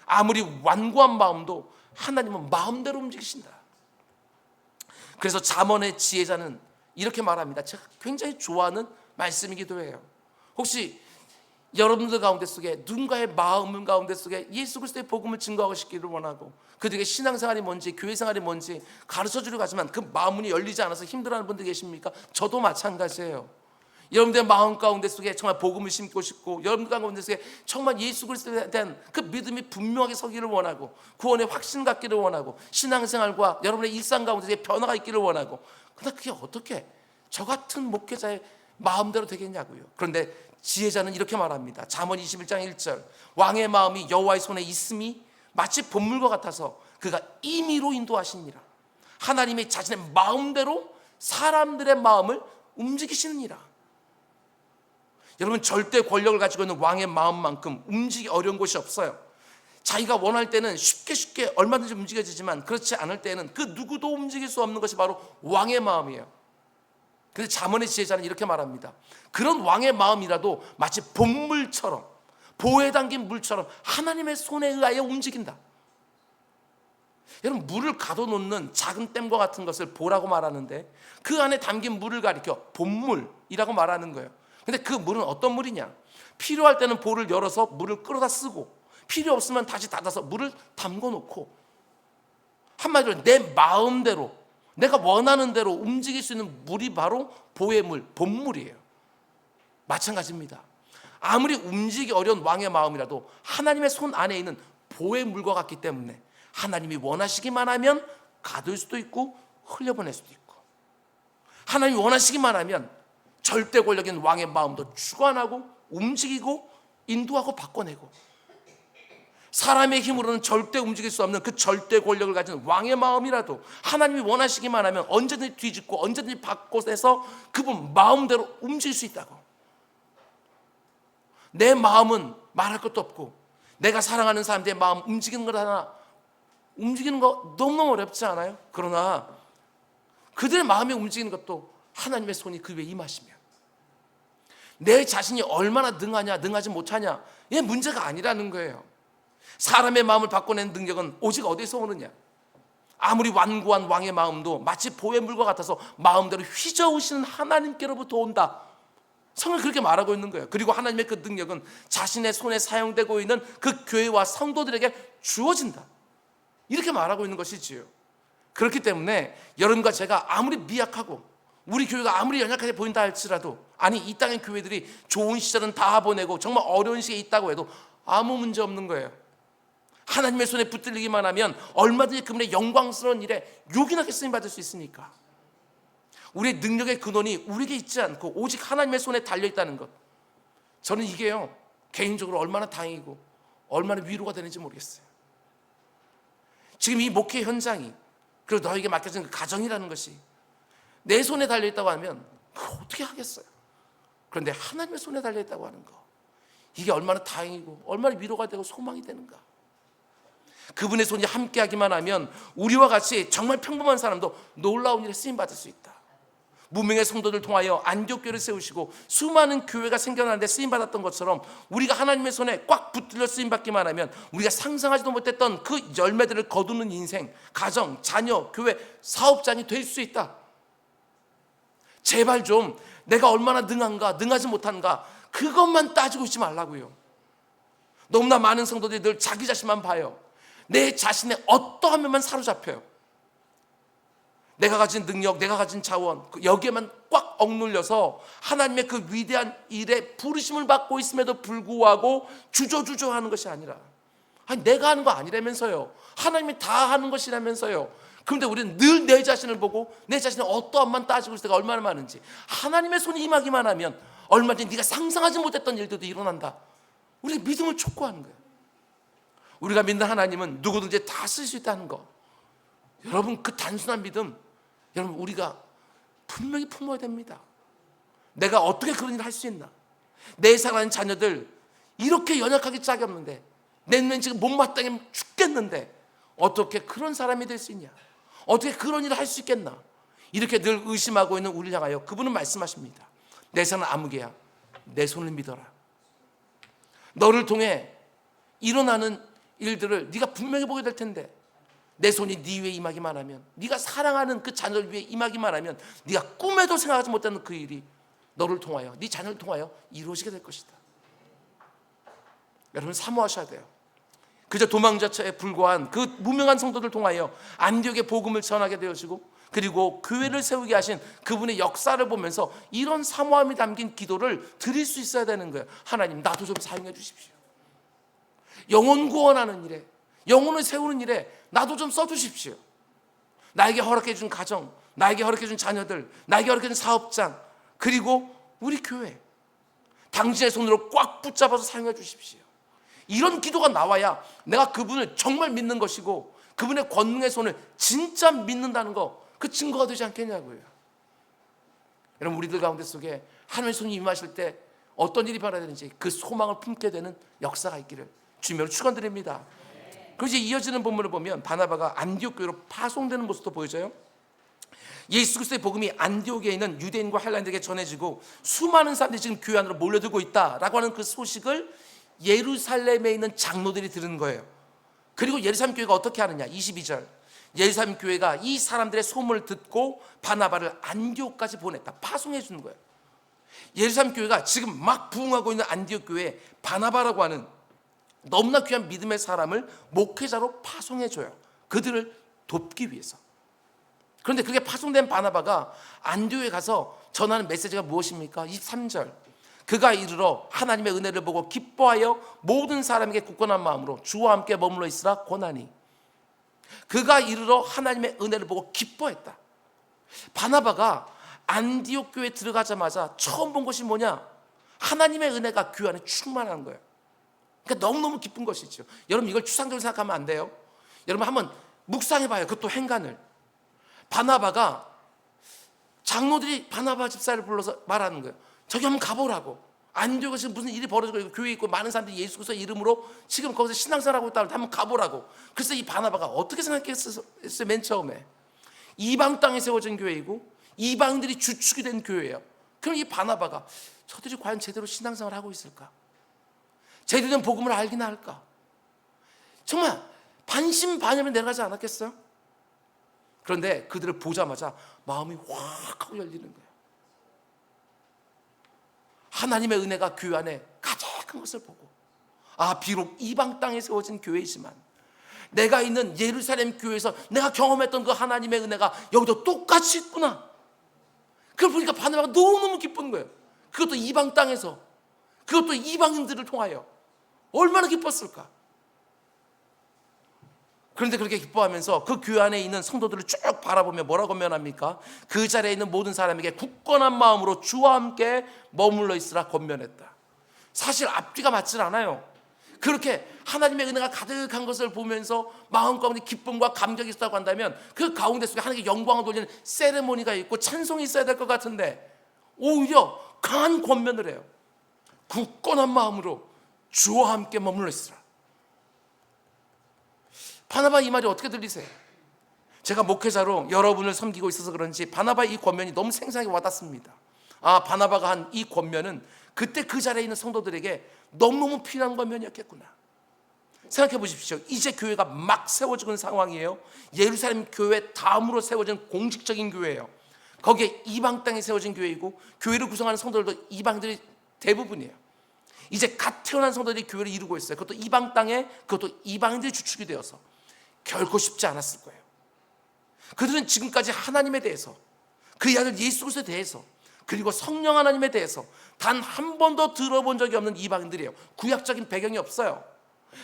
아무리 완고한 마음도 하나님은 마음대로 움직이신다. 그래서 잠언의 지혜자는 이렇게 말합니다. 제가 굉장히 좋아하는 말씀이기도 해요. 혹시 여러분들 가운데 속에 누군가의 마음 가운데 속에 예수 그리스도의 복음을 증거하고 싶기를 원하고 그들에게 신앙생활이 뭔지 교회생활이 뭔지 가르쳐주려고 하지만 그 마음문이 열리지 않아서 힘들어하는 분들 계십니까? 저도 마찬가지예요. 여러분들의 마음 가운데 속에 정말 복음을 심고 싶고 여러분들 가운데 속에 정말 예수 그리스도에 대한 그 믿음이 분명하게 서기를 원하고 구원의 확신 갖기를 원하고 신앙생활과 여러분의 일상 가운데 속에 변화가 있기를 원하고 그런데 그게 어떻게 저 같은 목회자의 마음대로 되겠냐고요. 그런데 지혜자는 이렇게 말합니다. 잠언 21장 1절 왕의 마음이 여호와의 손에 있음이 마치 본물과 같아서 그가 임의로 인도하시니라. 하나님이 자신의 마음대로 사람들의 마음을 움직이시느니라. 여러분 절대 권력을 가지고 있는 왕의 마음만큼 움직이기 어려운 곳이 없어요. 자기가 원할 때는 쉽게 얼마든지 움직여지지만 그렇지 않을 때는 그 누구도 움직일 수 없는 것이 바로 왕의 마음이에요. 그래서 잠언의 지혜자는 이렇게 말합니다. 그런 왕의 마음이라도 마치 본물처럼 보에 담긴 물처럼 하나님의 손에 의하여 움직인다. 여러분 물을 가둬놓는 작은 댐과 같은 것을 보라고 말하는데 그 안에 담긴 물을 가리켜 본물이라고 말하는 거예요. 근데 그 물은 어떤 물이냐? 필요할 때는 볼을 열어서 물을 끌어다 쓰고 필요 없으면 다시 닫아서 물을 담궈놓고 한마디로 내 마음대로 내가 원하는 대로 움직일 수 있는 물이 바로 보의 물, 본물이에요. 마찬가지입니다. 아무리 움직이기 어려운 왕의 마음이라도 하나님의 손 안에 있는 보의 물과 같기 때문에 하나님이 원하시기만 하면 가둘 수도 있고 흘려보낼 수도 있고 하나님이 원하시기만 하면 절대 권력인 왕의 마음도 주관하고 움직이고 인도하고 바꿔내고 사람의 힘으로는 절대 움직일 수 없는 그 절대 권력을 가진 왕의 마음이라도 하나님이 원하시기만 하면 언제든지 뒤집고 언제든지 바꿔내서 그분 마음대로 움직일 수 있다고. 내 마음은 말할 것도 없고 내가 사랑하는 사람들의 마음 움직이는 것 하나 움직이는 거 너무너무 어렵지 않아요? 그러나 그들의 마음이 움직이는 것도 하나님의 손이 그 위에 임하시면 내 자신이 얼마나 능하냐 능하지 못하냐 이게 문제가 아니라는 거예요. 사람의 마음을 바꿔내는 능력은 오직 어디서 오느냐? 아무리 완고한 왕의 마음도 마치 보의 물과 같아서 마음대로 휘저으시는 하나님께로부터 온다. 성경은 그렇게 말하고 있는 거예요. 그리고 하나님의 그 능력은 자신의 손에 사용되고 있는 그 교회와 성도들에게 주어진다. 이렇게 말하고 있는 것이지요. 그렇기 때문에 여러분과 제가 아무리 미약하고 우리 교회가 아무리 연약하게 보인다 할지라도 아니 이 땅의 교회들이 좋은 시절은 다 보내고 정말 어려운 시기에 있다고 해도 아무 문제 없는 거예요. 하나님의 손에 붙들리기만 하면 얼마든지 그분의 영광스러운 일에 요긴하게 쓰임받을 수 있으니까 우리의 능력의 근원이 우리에게 있지 않고 오직 하나님의 손에 달려있다는 것 저는 이게요 개인적으로 얼마나 다행이고 얼마나 위로가 되는지 모르겠어요. 지금 이 목회 현장이 그리고 너에게 맡겨진 그 가정이라는 것이 내 손에 달려있다고 하면 그거 어떻게 하겠어요. 그런데 하나님의 손에 달려있다고 하는 거 이게 얼마나 다행이고 얼마나 위로가 되고 소망이 되는가. 그분의 손이 함께하기만 하면 우리와 같이 정말 평범한 사람도 놀라운 일에 쓰임받을 수 있다. 무명의 성도들 통하여 안디옥교회를 세우시고 수많은 교회가 생겨나는데 쓰임받았던 것처럼 우리가 하나님의 손에 꽉 붙들려 쓰임받기만 하면 우리가 상상하지도 못했던 그 열매들을 거두는 인생, 가정, 자녀, 교회, 사업장이 될 수 있다. 제발 좀 내가 얼마나 능한가 능하지 못한가 그것만 따지고 있지 말라고요. 너무나 많은 성도들이 늘 자기 자신만 봐요. 내 자신의 어떠한 면만 사로잡혀요. 내가 가진 능력, 내가 가진 자원 여기에만 꽉 억눌려서 하나님의 그 위대한 일에 부르심을 받고 있음에도 불구하고 주저하는 것이 아니라 아니 내가 하는 거 아니라면서요. 하나님이 다 하는 것이라면서요. 그런데 우리는 늘 내 자신을 보고 내 자신의 어떠한만 따지고 있을 때가 얼마나 많은지 하나님의 손이 임하기만 하면 얼마든지 네가 상상하지 못했던 일들도 일어난다. 우리가 믿음을 촉구하는 거예요. 우리가 믿는 하나님은 누구든지 다 쓸 수 있다는 거 여러분 그 단순한 믿음 여러분 우리가 분명히 품어야 됩니다. 내가 어떻게 그런 일을 할 수 있나? 내 사랑하는 자녀들 이렇게 연약하게 짝이 없는데, 내 눈엔 지금 못마땅해 죽겠는데 어떻게 그런 사람이 될 수 있냐? 어떻게 그런 일을 할 수 있겠나? 이렇게 늘 의심하고 있는 우리를 향하여 그분은 말씀하십니다. 내 사랑은 아무개야, 내 손을 믿어라. 너를 통해 일어나는 일들을 네가 분명히 보게 될 텐데, 내 손이 네 위에 임하기만 하면, 네가 사랑하는 그 자녀를 위해 임하기만 하면, 네가 꿈에도 생각하지 못하는 그 일이 너를 통하여, 네 자녀를 통하여 이루어지게 될 것이다. 여러분, 사모하셔야 돼요. 그저 도망자처에 불과한 그 무명한 성도들 통하여 안디옥의 복음을 전하게 되어지고, 그리고 교회를 세우게 하신 그분의 역사를 보면서 이런 사모함이 담긴 기도를 드릴 수 있어야 되는 거예요. 하나님, 나도 좀 사용해 주십시오. 영혼 구원하는 일에, 영혼을 세우는 일에 나도 좀 써주십시오. 나에게 허락해 준 가정, 나에게 허락해 준 자녀들, 나에게 허락해 준 사업장, 그리고 우리 교회, 당신의 손으로 꽉 붙잡아서 사용해 주십시오. 이런 기도가 나와야 내가 그분을 정말 믿는 것이고, 그분의 권능의 손을 진짜 믿는다는 거, 그 증거가 되지 않겠냐고요. 여러분, 우리들 가운데 속에 하나님의 손이 임하실 때 어떤 일이 벌어지는지 그 소망을 품게 되는 역사가 있기를 주님으로 축원드립니다. 그리고 이제 이어지는 본문을 보면 바나바가 안디옥 교회로 파송되는 모습도 보여져요. 예수 그리스도의 복음이 안디옥에 있는 유대인과 헬라인들에게 전해지고 수많은 사람들이 지금 교회 안으로 몰려들고 있다라고 하는 그 소식을 예루살렘에 있는 장로들이 들은 거예요. 그리고 예루살렘 교회가 어떻게 하느냐, 22절, 예루살렘 교회가 이 사람들의 소문을 듣고 바나바를 안디옥까지 보냈다, 파송해 주는 거예요. 예루살렘 교회가 지금 막 부흥하고 있는 안디옥 교회에 바나바라고 하는 너무나 귀한 믿음의 사람을 목회자로 파송해 줘요. 그들을 돕기 위해서. 그런데 그게 파송된 바나바가 안디옥에 가서 전하는 메시지가 무엇입니까? 23절, 그가 이르러 하나님의 은혜를 보고 기뻐하여 모든 사람에게 굳건한 마음으로 주와 함께 머물러 있으라 권하니. 그가 이르러 하나님의 은혜를 보고 기뻐했다. 바나바가 안디옥 교회에 들어가자마자 처음 본 것이 뭐냐? 하나님의 은혜가 교회 안에 충만한 거예요. 그러니까 너무너무 기쁜 것이죠. 여러분, 이걸 추상적으로 생각하면 안 돼요. 여러분, 한번 묵상해봐요. 그것도 행간을. 바나바가, 장로들이 바나바 집사를 불러서 말하는 거예요. 저기 한번 가보라고. 안디옥에 지금 무슨 일이 벌어지고 있고, 교회에 있고 많은 사람들이 예수 그리스도 이름으로 지금 거기서 신앙생활하고 있다고 한번 가보라고. 그래서 이 바나바가 어떻게 생각했어요? 맨 처음에 이방 땅에 세워진 교회이고 이방인들이 주축이 된 교회예요. 그럼 이 바나바가 저들이 과연 제대로 신앙생활을 하고 있을까? 제대로 된 복음을 알기나 할까? 정말 반신반의하며 내려가지 않았겠어요? 그런데 그들을 보자마자 마음이 확 하고 열리는 거예요. 하나님의 은혜가 교회 안에 가득한 것을 보고, 아, 비록 이방 땅에 세워진 교회이지만 내가 있는 예루살렘 교회에서 내가 경험했던 그 하나님의 은혜가 여기도 똑같이 있구나. 그걸 보니까 바나바가 너무너무 기쁜 거예요. 그것도 이방 땅에서, 그것도 이방인들을 통하여. 얼마나 기뻤을까? 그런데 그렇게 기뻐하면서 그 교회 안에 있는 성도들을 쭉 바라보며 뭐라고 권면합니까? 그 자리에 있는 모든 사람에게 굳건한 마음으로 주와 함께 머물러 있으라 권면했다. 사실 앞뒤가 맞질 않아요. 그렇게 하나님의 은혜가 가득한 것을 보면서 마음 가운데 기쁨과 감격이 있다고 한다면 그 가운데 속에 하나님께 영광을 돌리는 세레모니가 있고 찬송이 있어야 될 것 같은데, 오히려 강한 권면을 해요. 굳건한 마음으로 주와 함께 머물러 있으라. 바나바 이 말이 어떻게 들리세요? 제가 목회자로 여러분을 섬기고 있어서 그런지 바나바의 이 권면이 너무 생생하게 와닿습니다. 아, 바나바가 한 이 권면은 그때 그 자리에 있는 성도들에게 너무너무 필요한 권면이었겠구나. 생각해 보십시오. 이제 교회가 막 세워지고 있는 상황이에요. 예루살렘 교회 다음으로 세워진 공식적인 교회예요. 거기에 이방 땅에 세워진 교회이고 교회를 구성하는 성도들도 이방들이 대부분이에요. 이제 갓 태어난 성도들이 교회를 이루고 있어요. 그것도 이방 땅에, 그것도 이방인들이 주축이 되어서 결코 쉽지 않았을 거예요. 그들은 지금까지 하나님에 대해서, 그의 아들 예수 그리스도에 대해서, 그리고 성령 하나님에 대해서 단 한 번도 들어본 적이 없는 이방인들이에요. 구약적인 배경이 없어요.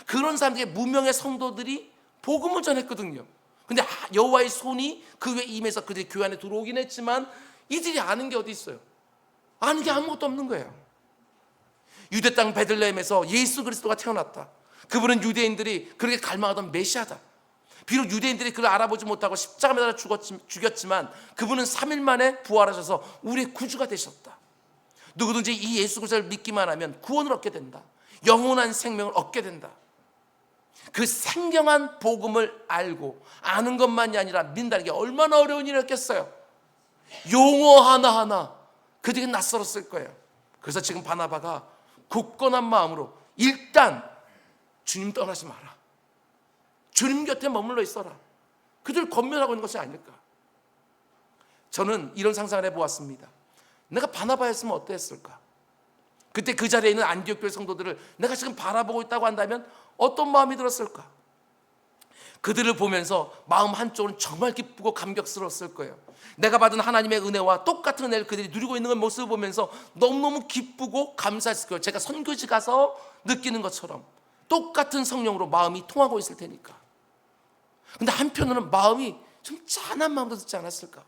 그런 사람들의 무명의 성도들이 복음을 전했거든요. 근데 여호와의 손이 그 위에 임해서 그들이 교회 안에 들어오긴 했지만 이들이 아는 게 어디 있어요? 아는 게 아무것도 없는 거예요. 유대 땅 베들레헴에서 예수 그리스도가 태어났다. 그분은 유대인들이 그렇게 갈망하던 메시아다. 비록 유대인들이 그를 알아보지 못하고 십자가에 달아 죽였지만 그분은 3일 만에 부활하셔서 우리의 구주가 되셨다. 누구든지 이 예수 그리스도를 믿기만 하면 구원을 얻게 된다. 영원한 생명을 얻게 된다. 그 생경한 복음을 알고 아는 것만이 아니라 믿는다는 게 얼마나 어려운 일이었겠어요. 용어 하나하나 그들이 낯설었을 거예요. 그래서 지금 바나바가 굳건한 마음으로 일단 주님 떠나지 마라, 주님 곁에 머물러 있어라, 그들 권면하고 있는 것이 아닐까. 저는 이런 상상을 해보았습니다. 내가 바나바였으면 어땠을까? 그때 그 자리에 있는 안디옥 교회 성도들을 내가 지금 바라보고 있다고 한다면 어떤 마음이 들었을까? 그들을 보면서 마음 한쪽은 정말 기쁘고 감격스러웠을 거예요. 내가 받은 하나님의 은혜와 똑같은 은혜를 그들이 누리고 있는 모습을 보면서 너무너무 기쁘고 감사했을 거예요. 제가 선교지 가서 느끼는 것처럼 똑같은 성령으로 마음이 통하고 있을 테니까. 근데 한편으로는 마음이 좀 짠한 마음도 듣지 않았을까?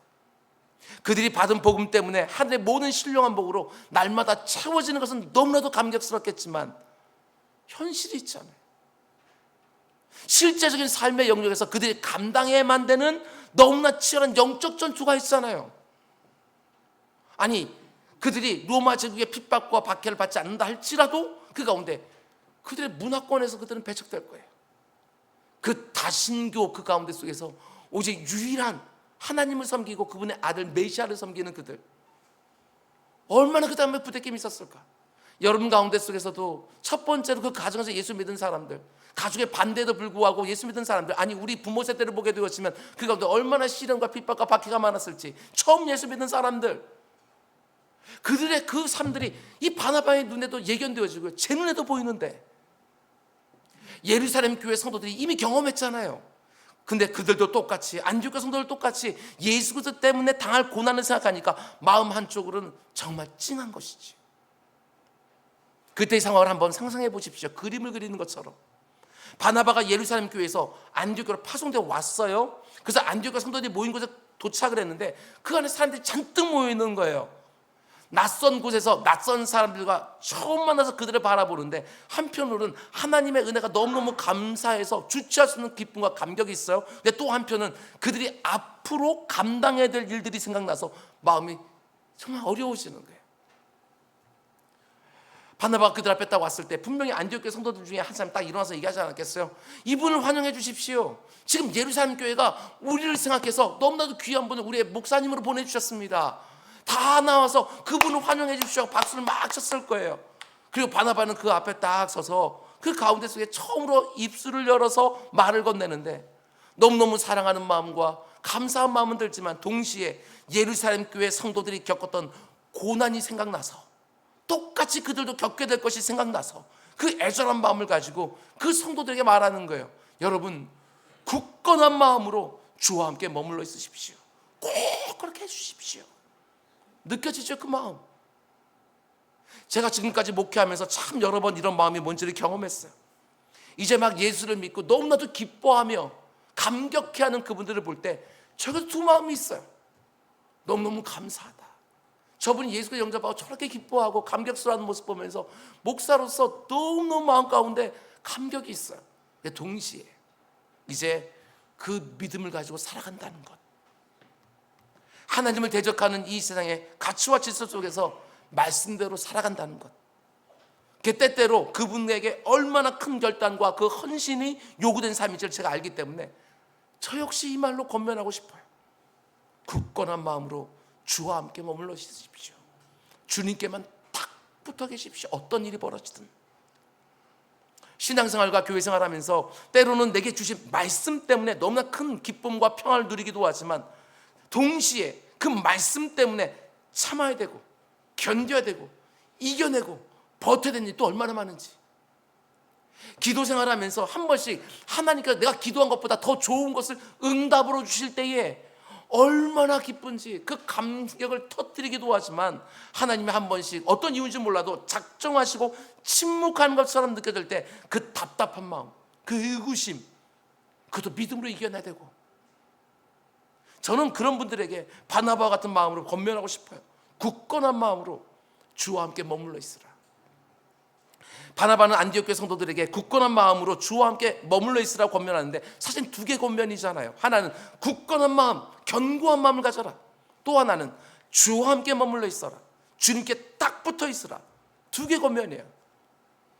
그들이 받은 복음 때문에 하늘의 모든 신령한 복으로 날마다 채워지는 것은 너무나도 감격스럽겠지만 현실이 있잖아요. 실제적인 삶의 영역에서 그들이 감당해야만 되는 너무나 치열한 영적 전투가 있잖아요. 아니, 그들이 로마 제국의 핍박과 박해를 받지 않는다 할지라도 그 가운데 그들의 문화권에서 그들은 배척될 거예요. 그 다신교 그 가운데 속에서 오직 유일한 하나님을 섬기고 그분의 아들 메시아를 섬기는 그들, 얼마나 그 다음에 부대낌이 있었을까. 여러분 가운데 속에서도 첫 번째로 그 가정에서 예수 믿은 사람들, 가족의 반대에도 불구하고 예수 믿은 사람들, 아니 우리 부모 세대를 보게 되었지만 그 가운데 얼마나 시련과 핍박과 박해가 많았을지, 처음 예수 믿는 사람들, 그들의 그 삶들이 이 바나바의 눈에도 예견되어지고 제 눈에도 보이는데, 예루살렘 교회 성도들이 이미 경험했잖아요. 근데 그들도 똑같이, 안디옥 성도들 똑같이 예수 그리스도 때문에 당할 고난을 생각하니까 마음 한쪽으로는 정말 찡한 것이지. 그때의 상황을 한번 상상해 보십시오. 그림을 그리는 것처럼 바나바가 예루살렘 교회에서 안디옥으로 파송되어 왔어요. 그래서 안디옥 성도들이 모인 곳에 도착을 했는데 그 안에 사람들이 잔뜩 모여 있는 거예요. 낯선 곳에서 낯선 사람들과 처음 만나서 그들을 바라보는데 한편으로는 하나님의 은혜가 너무너무 감사해서 주체할 수 없는 기쁨과 감격이 있어요. 근데 또 한편은 그들이 앞으로 감당해야 될 일들이 생각나서 마음이 정말 어려워지는 거예요. 바나바가 그들 앞에 딱 왔을 때 분명히 안디옥 교회 성도들 중에 한 사람이 딱 일어나서 얘기하지 않았겠어요? 이분을 환영해 주십시오. 지금 예루살렘 교회가 우리를 생각해서 너무나도 귀한 분을 우리의 목사님으로 보내주셨습니다. 다 나와서 그분을 환영해 주십시오. 박수를 막 쳤을 거예요. 그리고 바나바는 그 앞에 딱 서서 그 가운데 속에 처음으로 입술을 열어서 말을 건네는데 너무너무 사랑하는 마음과 감사한 마음은 들지만 동시에 예루살렘 교회 성도들이 겪었던 고난이 생각나서 똑같이 그들도 겪게 될 것이 생각나서 그 애절한 마음을 가지고 그 성도들에게 말하는 거예요. 여러분, 굳건한 마음으로 주와 함께 머물러 있으십시오. 꼭 그렇게 해주십시오. 느껴지죠, 그 마음? 제가 지금까지 목회하면서 참 여러 번 이런 마음이 뭔지를 경험했어요. 이제 막 예수를 믿고 너무나도 기뻐하며 감격해하는 그분들을 볼 때 저에게도 두 마음이 있어요. 너무너무 감사하다. 저분이 예수를 영접하고 저렇게 기뻐하고 감격스러워하는 모습 보면서 목사로서 너무너무 마음 가운데 감격이 있어요. 근데 동시에 이제 그 믿음을 가지고 살아간다는 것, 하나님을 대적하는 이 세상의 가치와 질서 속에서 말씀대로 살아간다는 것, 그 때때로 그분에게 얼마나 큰 결단과 그 헌신이 요구된 삶인지를 제가 알기 때문에 저 역시 이 말로 권면하고 싶어요. 굳건한 마음으로 주와 함께 머물러 있으십시오. 주님께만 탁 붙어 계십시오. 어떤 일이 벌어지든. 신앙생활과 교회생활하면서 때로는 내게 주신 말씀 때문에 너무나 큰 기쁨과 평안을 누리기도 하지만 동시에 그 말씀 때문에 참아야 되고 견뎌야 되고 이겨내고 버텨야 되는 일이 또 얼마나 많은지. 기도 생활하면서 한 번씩 하나님께서 내가 기도한 것보다 더 좋은 것을 응답으로 주실 때에 얼마나 기쁜지 그 감격을 터뜨리기도 하지만 하나님이 한 번씩 어떤 이유인지 몰라도 작정하시고 침묵하는 것처럼 느껴질 때 그 답답한 마음, 그 의구심, 그것도 믿음으로 이겨내야 되고. 저는 그런 분들에게 바나바와 같은 마음으로 권면하고 싶어요. 굳건한 마음으로 주와 함께 머물러 있으라. 바나바는 안디옥 교회 성도들에게 굳건한 마음으로 주와 함께 머물러 있으라고 권면하는데 사실 두 개 권면이잖아요. 하나는 굳건한 마음, 견고한 마음을 가져라. 또 하나는 주와 함께 머물러 있어라. 주님께 딱 붙어 있으라. 두 개 권면이에요.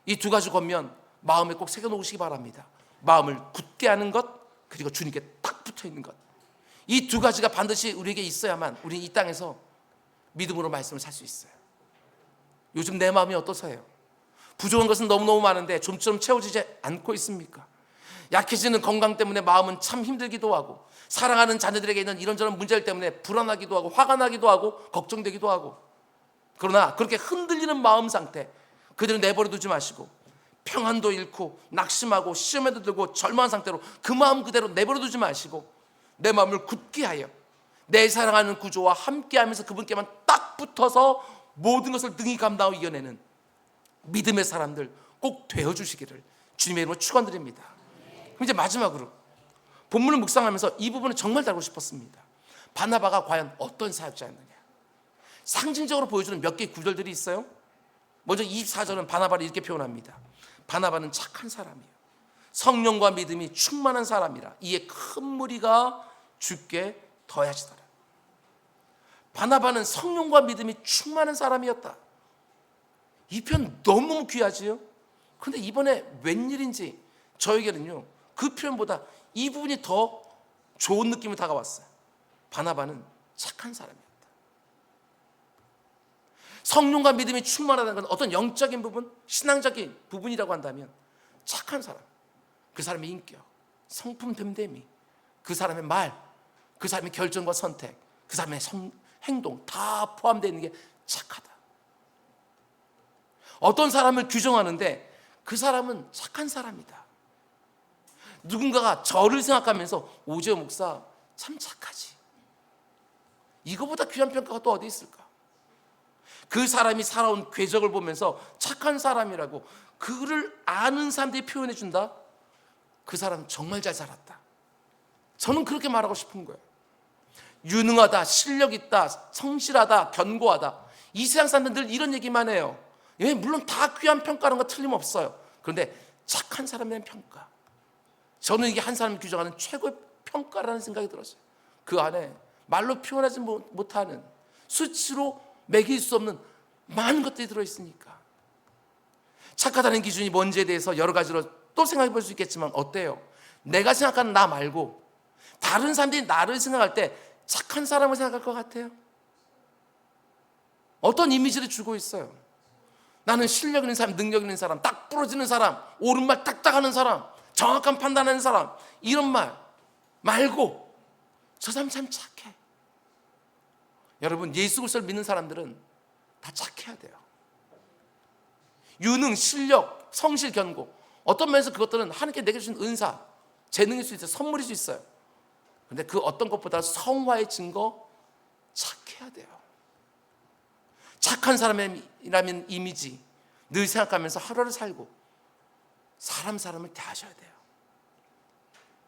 이 두 가지 권면 마음에 꼭 새겨놓으시기 바랍니다. 마음을 굳게 하는 것, 그리고 주님께 딱 붙어 있는 것. 이 두 가지가 반드시 우리에게 있어야만 우리는 이 땅에서 믿음으로 말씀을 살 수 있어요. 요즘 내 마음이 어떠세요? 부족한 것은 너무너무 많은데 좀처럼 채워지지 않고 있습니까? 약해지는 건강 때문에 마음은 참 힘들기도 하고, 사랑하는 자녀들에게 있는 이런저런 문제들 때문에 불안하기도 하고, 화가 나기도 하고, 걱정되기도 하고. 그러나 그렇게 흔들리는 마음 상태 그대로 내버려 두지 마시고, 평안도 잃고 낙심하고 시험에도 들고 절망한 상태로 그 마음 그대로 내버려 두지 마시고, 내 마음을 굳게 하여 내 사랑하는 구주와 함께하면서 그분께만 딱 붙어서 모든 것을 능히 감당하고 이겨내는 믿음의 사람들 꼭 되어주시기를 주님의 이름으로 축원드립니다. 그럼 이제 마지막으로 본문을 묵상하면서 이 부분을 정말 다루고 싶었습니다. 바나바가 과연 어떤 사역자였느냐, 상징적으로 보여주는 몇 개의 구절들이 있어요. 먼저 24절은 바나바를 이렇게 표현합니다. 바나바는 착한 사람이에요. 성령과 믿음이 충만한 사람이라 이에 큰 무리가 주께 더하시더라. 바나바는 성령과 믿음이 충만한 사람이었다. 이 표현 너무너무 귀하지요. 그런데 이번에 웬일인지 저에게는요, 그 표현보다 이 부분이 더 좋은 느낌이 다가왔어요. 바나바는 착한 사람이었다. 성령과 믿음이 충만하다는 건 어떤 영적인 부분, 신앙적인 부분이라고 한다면 착한 사람, 그 사람의 인격, 성품 됨됨이, 그 사람의 말, 그 사람의 결정과 선택, 그 사람의 행동 다 포함되어 있는 게 착하다. 어떤 사람을 규정하는데 그 사람은 착한 사람이다. 누군가가 저를 생각하면서 오재호 목사 참 착하지, 이거보다 귀한 평가가 또 어디 있을까? 그 사람이 살아온 궤적을 보면서 착한 사람이라고 그를 아는 사람들이 표현해 준다. 그 사람은 정말 잘 살았다. 저는 그렇게 말하고 싶은 거예요. 유능하다, 실력 있다, 성실하다, 견고하다, 이 세상 사람들 늘 이런 얘기만 해요. 예, 물론 다 귀한 평가라는 거 틀림없어요. 그런데 착한 사람에 대한 평가, 저는 이게 한 사람을 규정하는 최고의 평가라는 생각이 들었어요. 그 안에 말로 표현하지 못하는, 수치로 매길 수 없는 많은 것들이 들어있으니까. 착하다는 기준이 뭔지에 대해서 여러 가지로 또 생각해 볼 수 있겠지만 어때요? 내가 생각하는 나 말고 다른 사람들이 나를 생각할 때 착한 사람을 생각할 것 같아요? 어떤 이미지를 주고 있어요? 나는 실력 있는 사람, 능력 있는 사람, 딱 부러지는 사람, 옳은 말 딱딱 하는 사람, 정확한 판단하는 사람, 이런 말 말고 저 사람 참 착해. 여러분, 예수 그리스도를 믿는 사람들은 다 착해야 돼요. 유능, 실력, 성실, 견고, 어떤 면에서 그것들은 하나님께 내게 주신 은사, 재능일 수 있어요. 선물일 수 있어요. 그런데 그 어떤 것보다 성화의 증거, 착해야 돼요. 착한 사람이라면 이미지 늘 생각하면서 하루를 살고 사람을 대하셔야 돼요.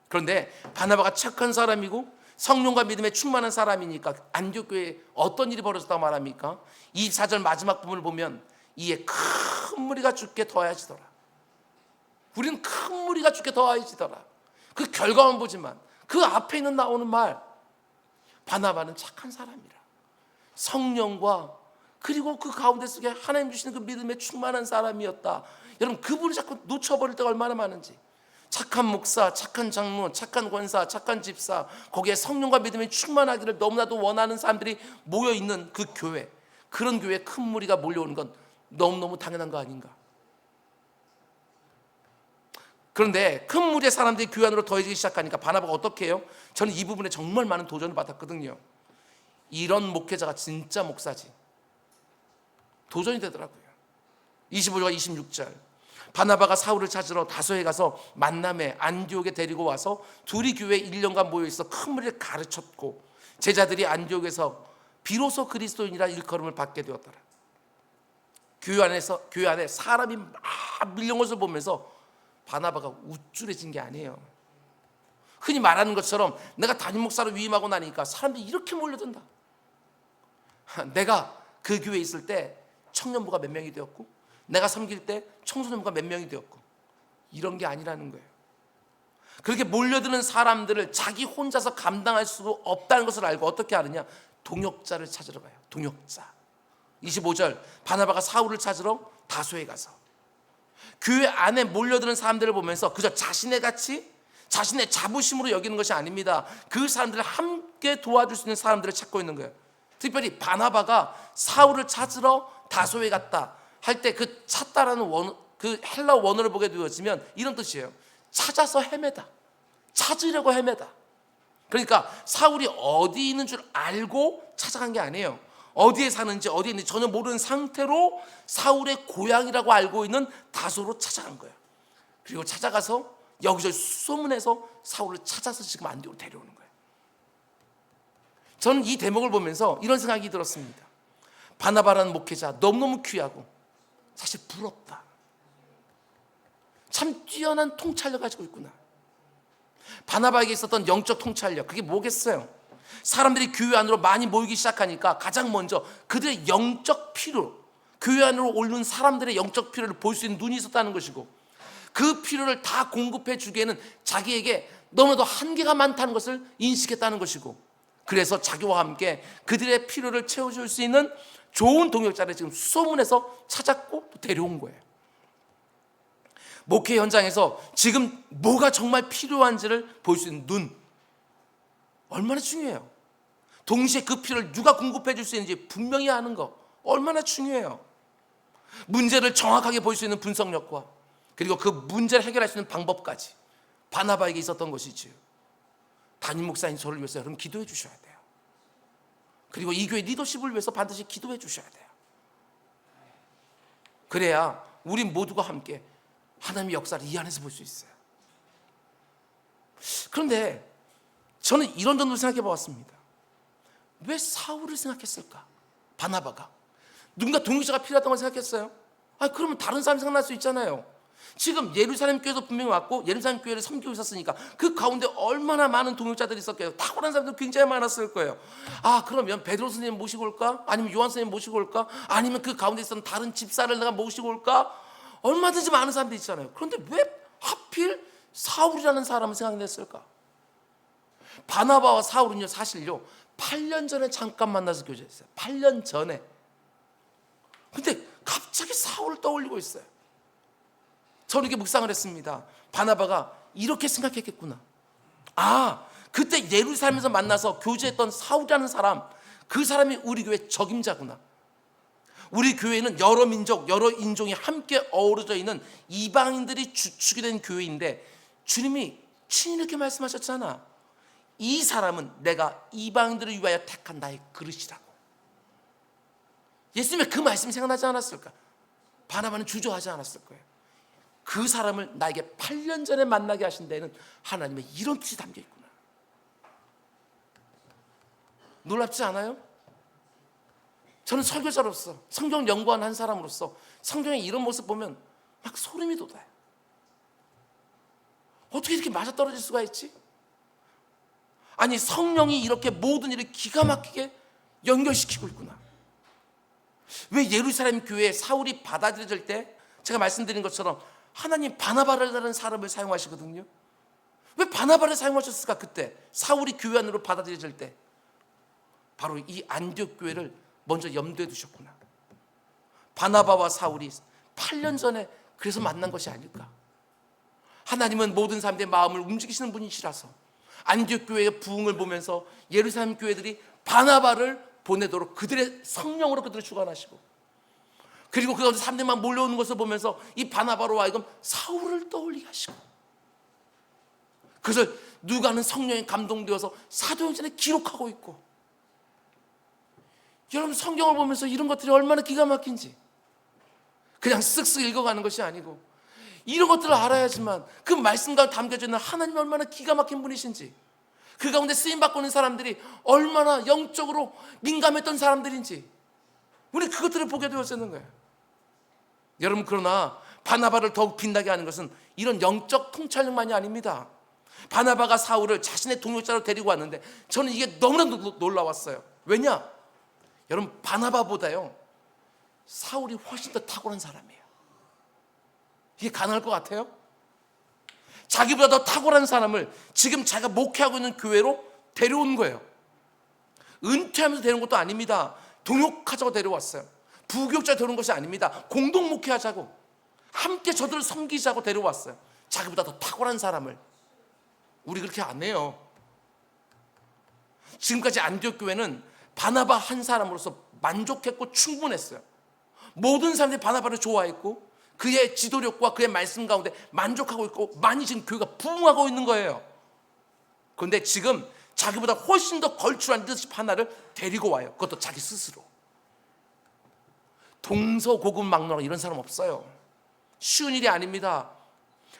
그런데 바나바가 착한 사람이고 성령과 믿음에 충만한 사람이니까 안디옥 교회에 어떤 일이 벌어졌다고 말합니까? 24절 마지막 부분을 보면 이에 큰 무리가 주께 더하여지더라. 우리는 큰 무리가 주께 더하여지더라. 그 결과만 보지만 그 앞에 있는 나오는 말, 바나바는 착한 사람이라, 성령과 그리고 그 가운데 속에 하나님 주시는 그 믿음에 충만한 사람이었다. 여러분, 그분을 자꾸 놓쳐버릴 때가 얼마나 많은지. 착한 목사, 착한 장로, 착한 권사, 착한 집사, 거기에 성령과 믿음이 충만하기를 너무나도 원하는 사람들이 모여있는 그 교회, 그런 교회에 큰 무리가 몰려오는 건 너무너무 당연한 거 아닌가? 그런데 큰 무리의 사람들이 교회 안으로 더해지기 시작하니까 바나바가 어떻게 해요? 저는 이 부분에 정말 많은 도전을 받았거든요. 이런 목회자가 진짜 목사지, 도전이 되더라고요. 25절과 26절, 바나바가 사울을 찾으러 다소에 가서 만남에 안디옥에 데리고 와서 둘이 교회에 1년간 모여있어 큰 무리를 가르쳤고 제자들이 안디옥에서 비로소 그리스도인이라 일컬음을 받게 되었더라. 교회 안에 사람이 막 밀려온 것을 보면서 바나바가 우쭐해진 게 아니에요. 흔히 말하는 것처럼 내가 담임 목사로 위임하고 나니까 사람들이 이렇게 몰려든다. 내가 그 교회에 있을 때 청년부가 몇 명이 되었고, 내가 섬길 때 청소년부가 몇 명이 되었고, 이런 게 아니라는 거예요. 그렇게 몰려드는 사람들을 자기 혼자서 감당할 수 없다는 것을 알고 어떻게 하느냐? 동역자를 찾으러 가요. 동역자. 25절, 바나바가 사울을 찾으러 다소에 가서 교회 안에 몰려드는 사람들을 보면서 그저 자신의 가치, 자신의 자부심으로 여기는 것이 아닙니다. 그 사람들을 함께 도와줄 수 있는 사람들을 찾고 있는 거예요. 특별히 바나바가 사울을 찾으러 다소에 갔다 할 때 그 찾다라는 그 헬라 원어를 보게 되어지면 이런 뜻이에요. 찾아서 헤매다, 찾으려고 헤매다. 그러니까 사울이 어디 있는 줄 알고 찾아간 게 아니에요. 어디에 사는지 어디에 있는지 전혀 모르는 상태로 사울의 고향이라고 알고 있는 다소로 찾아간 거예요. 그리고 찾아가서 여기저기 수소문해서 사울을 찾아서 지금 안디옥으로 데려오는 거예요. 저는 이 대목을 보면서 이런 생각이 들었습니다. 바나바라는 목회자 너무너무 귀하고 사실 부럽다. 참 뛰어난 통찰력 가지고 있구나. 바나바에게 있었던 영적 통찰력, 그게 뭐겠어요? 사람들이 교회 안으로 많이 모이기 시작하니까 가장 먼저 그들의 영적 필요, 교회 안으로 오는 사람들의 영적 필요를 볼 수 있는 눈이 있었다는 것이고, 그 필요를 다 공급해 주기에는 자기에게 너무나도 한계가 많다는 것을 인식했다는 것이고, 그래서 자기와 함께 그들의 필요를 채워줄 수 있는 좋은 동역자를 지금 수소문해서 찾았고 또 데려온 거예요. 목회 현장에서 지금 뭐가 정말 필요한지를 볼 수 있는 눈, 얼마나 중요해요. 동시에 그 필요를 누가 공급해 줄 수 있는지 분명히 아는 거 얼마나 중요해요. 문제를 정확하게 볼 수 있는 분석력과 그리고 그 문제를 해결할 수 있는 방법까지 바나바에게 있었던 것이지요. 담임 목사님 저를 위해서 여러분 기도해 주셔야 돼요. 그리고 이 교회 리더십을 위해서 반드시 기도해 주셔야 돼요. 그래야 우리 모두가 함께 하나님의 역사를 이 안에서 볼 수 있어요. 그런데 저는 이런 점도 생각해 보았습니다. 왜 사울을 생각했을까? 바나바가 누군가 동역자가 필요하다고 생각했어요. 그러면 다른 사람 생각날 수 있잖아요. 지금 예루살렘 교회도 분명히 왔고 예루살렘 교회를 섬기고 있었으니까 그 가운데 얼마나 많은 동역자들이 있었겠어요. 탁월한 사람들 굉장히 많았을 거예요. 그러면 베드로 선생님 모시고 올까? 아니면 요한 선생님 모시고 올까? 아니면 그 가운데 있었던 다른 집사를 내가 모시고 올까? 얼마든지 많은 사람들이 있잖아요. 그런데 왜 하필 사울이라는 사람을 생각했을까? 바나바와 사울은요 사실요 8년 전에 잠깐 만나서 교제했어요. 8년 전에. 근데 갑자기 사울을 떠올리고 있어요. 저는 이렇게 묵상을 했습니다. 바나바가 이렇게 생각했겠구나. 그때 예루살렘에서 만나서 교제했던 사울이라는 사람, 그 사람이 우리 교회 적임자구나. 우리 교회는 여러 민족, 여러 인종이 함께 어우러져 있는 이방인들이 주축이 된 교회인데 주님이 친히 이렇게 말씀하셨잖아. 이 사람은 내가 이방인들을 위하여 택한 나의 그릇이라고. 예수님의 그 말씀이 생각나지 않았을까? 바나바는 주저하지 않았을 거예요. 그 사람을 나에게 8년 전에 만나게 하신 데는 하나님의 이런 뜻이 담겨 있구나. 놀랍지 않아요? 저는 설교자로서 성경 연구한 한 사람으로서 성경의 이런 모습 보면 막 소름이 돋아요. 어떻게 이렇게 맞아떨어질 수가 있지? 아니 성령이 이렇게 모든 일을 기가 막히게 연결시키고 있구나. 왜 예루살렘 교회에 사울이 받아들여질 때 제가 말씀드린 것처럼 하나님 바나바라는 사람을 사용하시거든요. 왜 바나바를 사용하셨을까? 그때 사울이 교회 안으로 받아들여질 때 바로 이 안디옥 교회를 먼저 염두에 두셨구나. 바나바와 사울이 8년 전에 그래서 만난 것이 아닐까. 하나님은 모든 사람들의 마음을 움직이시는 분이시라서 안디옥 교회의 부흥을 보면서 예루살렘 교회들이 바나바를 보내도록 그들의 성령으로 그들을 주관하시고, 그리고 그 가운데 사람들만 몰려오는 것을 보면서 이 바나바로 하여금 사울을 떠올리게 하시고, 그것을 누가는 성령에 감동되어서 사도행전에 기록하고 있고. 여러분 성경을 보면서 이런 것들이 얼마나 기가 막힌지 그냥 쓱쓱 읽어가는 것이 아니고 이런 것들을 알아야지만 그 말씀 가운데 담겨져 있는 하나님이 얼마나 기가 막힌 분이신지, 그 가운데 쓰임받고 있는 사람들이 얼마나 영적으로 민감했던 사람들인지 우리 그것들을 보게 되었는 거예요. 여러분 그러나 바나바를 더욱 빛나게 하는 것은 이런 영적 통찰력만이 아닙니다. 바나바가 사울을 자신의 동역자로 데리고 왔는데 저는 이게 너무나 놀라웠어요. 왜냐? 여러분 바나바보다요 사울이 훨씬 더 탁월한 사람이에요. 이게 가능할 것 같아요? 자기보다 더 탁월한 사람을 지금 자기가 목회하고 있는 교회로 데려온 거예요. 은퇴하면서 데려온 것도 아닙니다. 동역하자고 데려왔어요. 부교육자 되는 것이 아닙니다. 공동 목회하자고, 함께 저들을 섬기자고 데려왔어요. 자기보다 더 탁월한 사람을. 우리 그렇게 안 해요. 지금까지 안디옥 교회는 바나바 한 사람으로서 만족했고 충분했어요. 모든 사람들이 바나바를 좋아했고 그의 지도력과 그의 말씀 가운데 만족하고 있고 많이 지금 교회가 부흥하고 있는 거예요. 그런데 지금 자기보다 훨씬 더 걸출한 리더십 하나를 데리고 와요. 그것도 자기 스스로. 동서고금망론하고 이런 사람 없어요. 쉬운 일이 아닙니다.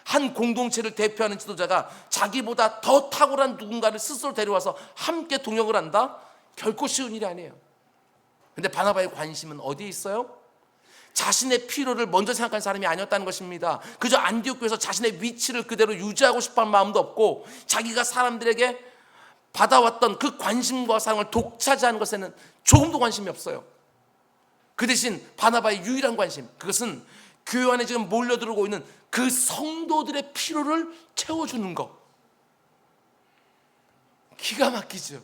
한 공동체를 대표하는 지도자가 자기보다 더 탁월한 누군가를 스스로 데려와서 함께 동역을 한다? 결코 쉬운 일이 아니에요. 그런데 바나바의 관심은 어디에 있어요? 자신의 필요를 먼저 생각한 사람이 아니었다는 것입니다. 그저 안디옥 교회에서 자신의 위치를 그대로 유지하고 싶어하는 마음도 없고 자기가 사람들에게 받아왔던 그 관심과 사랑을 독차지하는 것에는 조금도 관심이 없어요. 그 대신 바나바의 유일한 관심, 그것은 교회 안에 지금 몰려들어오고 있는 그 성도들의 필요를 채워주는 것. 기가 막히죠.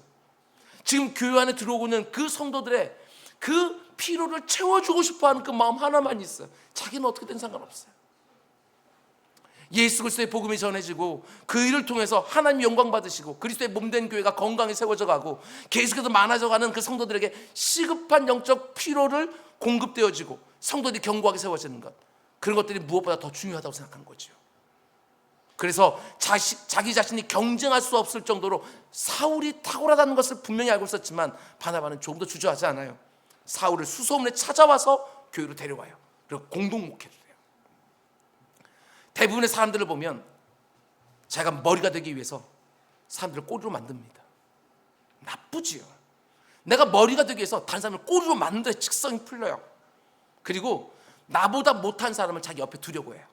지금 교회 안에 들어오고 있는 그 성도들의 그 필요를 채워주고 싶어하는 그 마음 하나만 있어요. 자기는 어떻게든 상관없어요. 예수 그리스도의 복음이 전해지고 그 일을 통해서 하나님 영광 받으시고 그리스도의 몸된 교회가 건강히 세워져 가고 계속해서 많아져가는 그 성도들에게 시급한 영적 필요를 공급되어지고 성도들이 견고하게 세워지는 것, 그런 것들이 무엇보다 더 중요하다고 생각한 거죠. 그래서 자기 자신이 경쟁할 수 없을 정도로 사울이 탁월하다는 것을 분명히 알고 있었지만 바나바는 조금 더 주저하지 않아요. 사울을 수소문에 찾아와서 교회로 데려와요. 그리고 공동 목회를 해요. 대부분의 사람들을 보면 자기가 머리가 되기 위해서 사람들을 꼬리로 만듭니다. 나쁘지요. 내가 머리가 되기 위해서 다른 사람을 꼬리로 만드는 데 직성이 풀려요. 그리고 나보다 못한 사람을 자기 옆에 두려고 해요.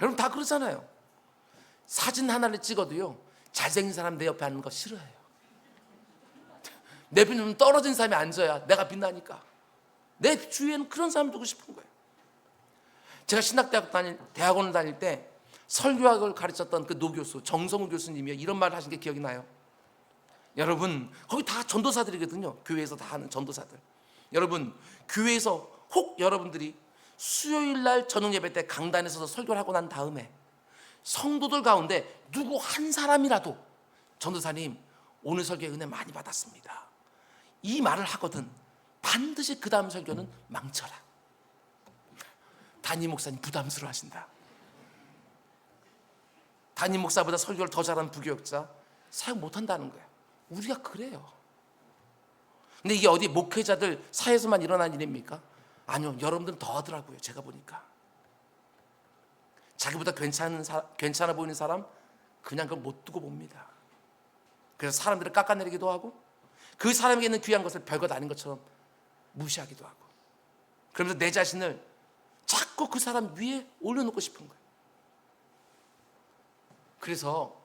여러분 다 그러잖아요. 사진 하나를 찍어도요, 잘생긴 사람 내 옆에 앉는 거 싫어해요. 내 옆에 떨어진 사람이 앉아야 내가 빛나니까. 내 주위에는 그런 사람 두고 싶은 거예요. 제가 대학원을 다닐 때 설교학을 가르쳤던 그 노교수 정성우 교수님이 이런 말을 하신 게 기억이 나요. 여러분 거기 다 전도사들이거든요. 교회에서 다 하는 전도사들. 여러분 교회에서 혹 여러분들이 수요일 날 저녁 예배 때 강단에 서서 설교를 하고 난 다음에 성도들 가운데 누구 한 사람이라도 전도사님 오늘 설교에 은혜 많이 받았습니다, 이 말을 하거든 반드시 그 다음 설교는 망쳐라. 담임 목사님 부담스러워 하신다. 담임 목사보다 설교를 더 잘하는 부교역자 사용 못한다는 거예요. 우리가 그래요. 근데 이게 어디 목회자들 사이에서만 일어난 일입니까? 아니요, 여러분들은 더 하더라고요. 제가 보니까 자기보다 괜찮아 보이는 사람 그냥 그걸 못 두고 봅니다. 그래서 사람들을 깎아내리기도 하고 그 사람에게 있는 귀한 것을 별것 아닌 것처럼 무시하기도 하고, 그러면서 내 자신을 자꾸 그 사람 위에 올려놓고 싶은 거예요. 그래서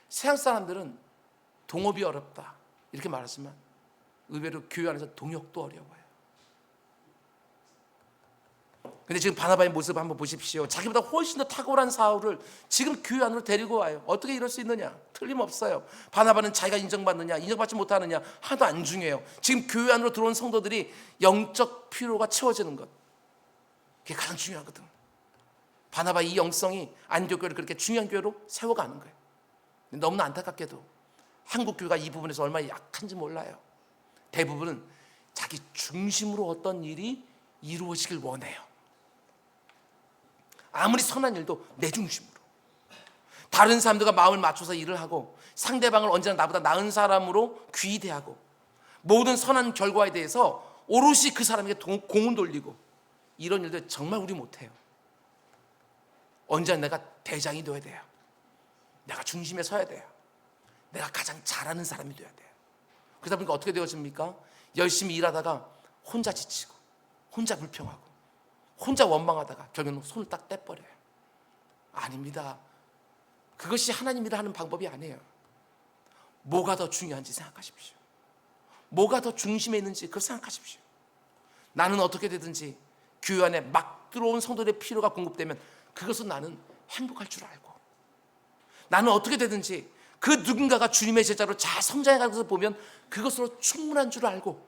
세상 사람들은 동업이 어렵다 이렇게 말하지만 의외로 교회 안에서 동역도 어려워요. 근데 지금 바나바의 모습을 한번 보십시오. 자기보다 훨씬 더 탁월한 사울을 지금 교회 안으로 데리고 와요. 어떻게 이럴 수 있느냐? 틀림없어요. 바나바는 자기가 인정받느냐 인정받지 못하느냐 하나도 안 중요해요. 지금 교회 안으로 들어온 성도들이 영적 필요가 채워지는 것, 그게 가장 중요하거든. 바나바 이 영성이 안디옥 교회를 그렇게 중요한 교회로 세워가는 거예요. 너무나 안타깝게도 한국 교회가 이 부분에서 얼마나 약한지 몰라요. 대부분은 자기 중심으로 어떤 일이 이루어지길 원해요. 아무리 선한 일도 내 중심으로, 다른 사람들과 마음을 맞춰서 일을 하고 상대방을 언제나 나보다 나은 사람으로 귀대하고 모든 선한 결과에 대해서 오롯이 그 사람에게 공을 돌리고, 이런 일들 정말 우리 못해요. 언제나 내가 대장이 되어야 돼요. 내가 중심에 서야 돼요. 내가 가장 잘하는 사람이 되어야 돼요. 그러다 보니까 어떻게 되어집니까? 열심히 일하다가 혼자 지치고 혼자 불평하고 혼자 원망하다가 결국은 손을 딱 떼버려요. 아닙니다. 그것이 하나님 일을 하는 방법이 아니에요. 뭐가 더 중요한지 생각하십시오. 뭐가 더 중심에 있는지 그걸 생각하십시오. 나는 어떻게 되든지 교회 안에 막 들어온 성도들의 필요가 공급되면 그것은 나는 행복할 줄 알고, 나는 어떻게 되든지 그 누군가가 주님의 제자로 잘 성장해가는 것을 보면 그것으로 충분한 줄 알고,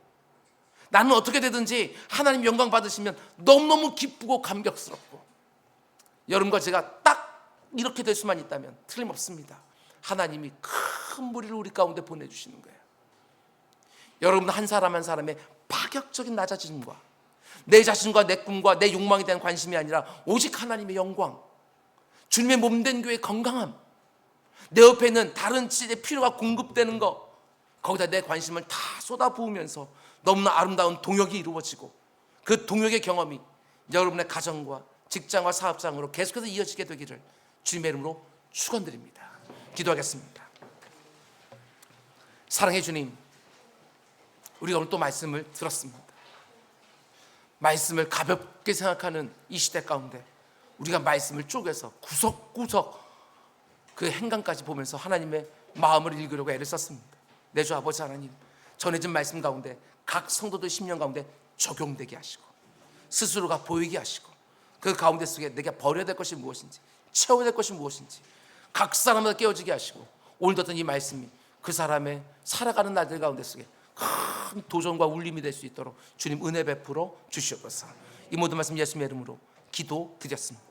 나는 어떻게 되든지 하나님 영광 받으시면 너무너무 기쁘고 감격스럽고, 여러분과 제가 딱 이렇게 될 수만 있다면 틀림없습니다. 하나님이 큰 무리를 우리 가운데 보내주시는 거예요. 여러분 한 사람 한 사람의 파격적인 낮아짐과 내 자신과 내 꿈과 내 욕망에 대한 관심이 아니라 오직 하나님의 영광, 주님의 몸된 교회의 건강함, 내 옆에 있는 다른 지의 필요가 공급되는 것, 거기다 내 관심을 다 쏟아부으면서 너무나 아름다운 동역이 이루어지고, 그 동역의 경험이 여러분의 가정과 직장과 사업장으로 계속해서 이어지게 되기를 주님의 이름으로 축원드립니다. 기도하겠습니다. 사랑해 주님, 우리가 오늘 또 말씀을 들었습니다. 말씀을 가볍게 생각하는 이 시대 가운데 우리가 말씀을 쪼개서 구석구석 그 행간까지 보면서 하나님의 마음을 읽으려고 애를 썼습니다. 내 주 아버지 하나님, 전해진 말씀 가운데 각 성도들 심령 가운데 적용되게 하시고 스스로가 보이게 하시고, 그 가운데 속에 내게 버려야 될 것이 무엇인지, 채워야 될 것이 무엇인지 각 사람마다 깨어지게 하시고, 오늘 듣던 이 말씀이 그 사람의 살아가는 날들 가운데 속에 큰 도전과 울림이 될 수 있도록 주님 은혜 베풀어 주시옵소서. 이 모든 말씀 예수님의 이름으로 기도드렸습니다.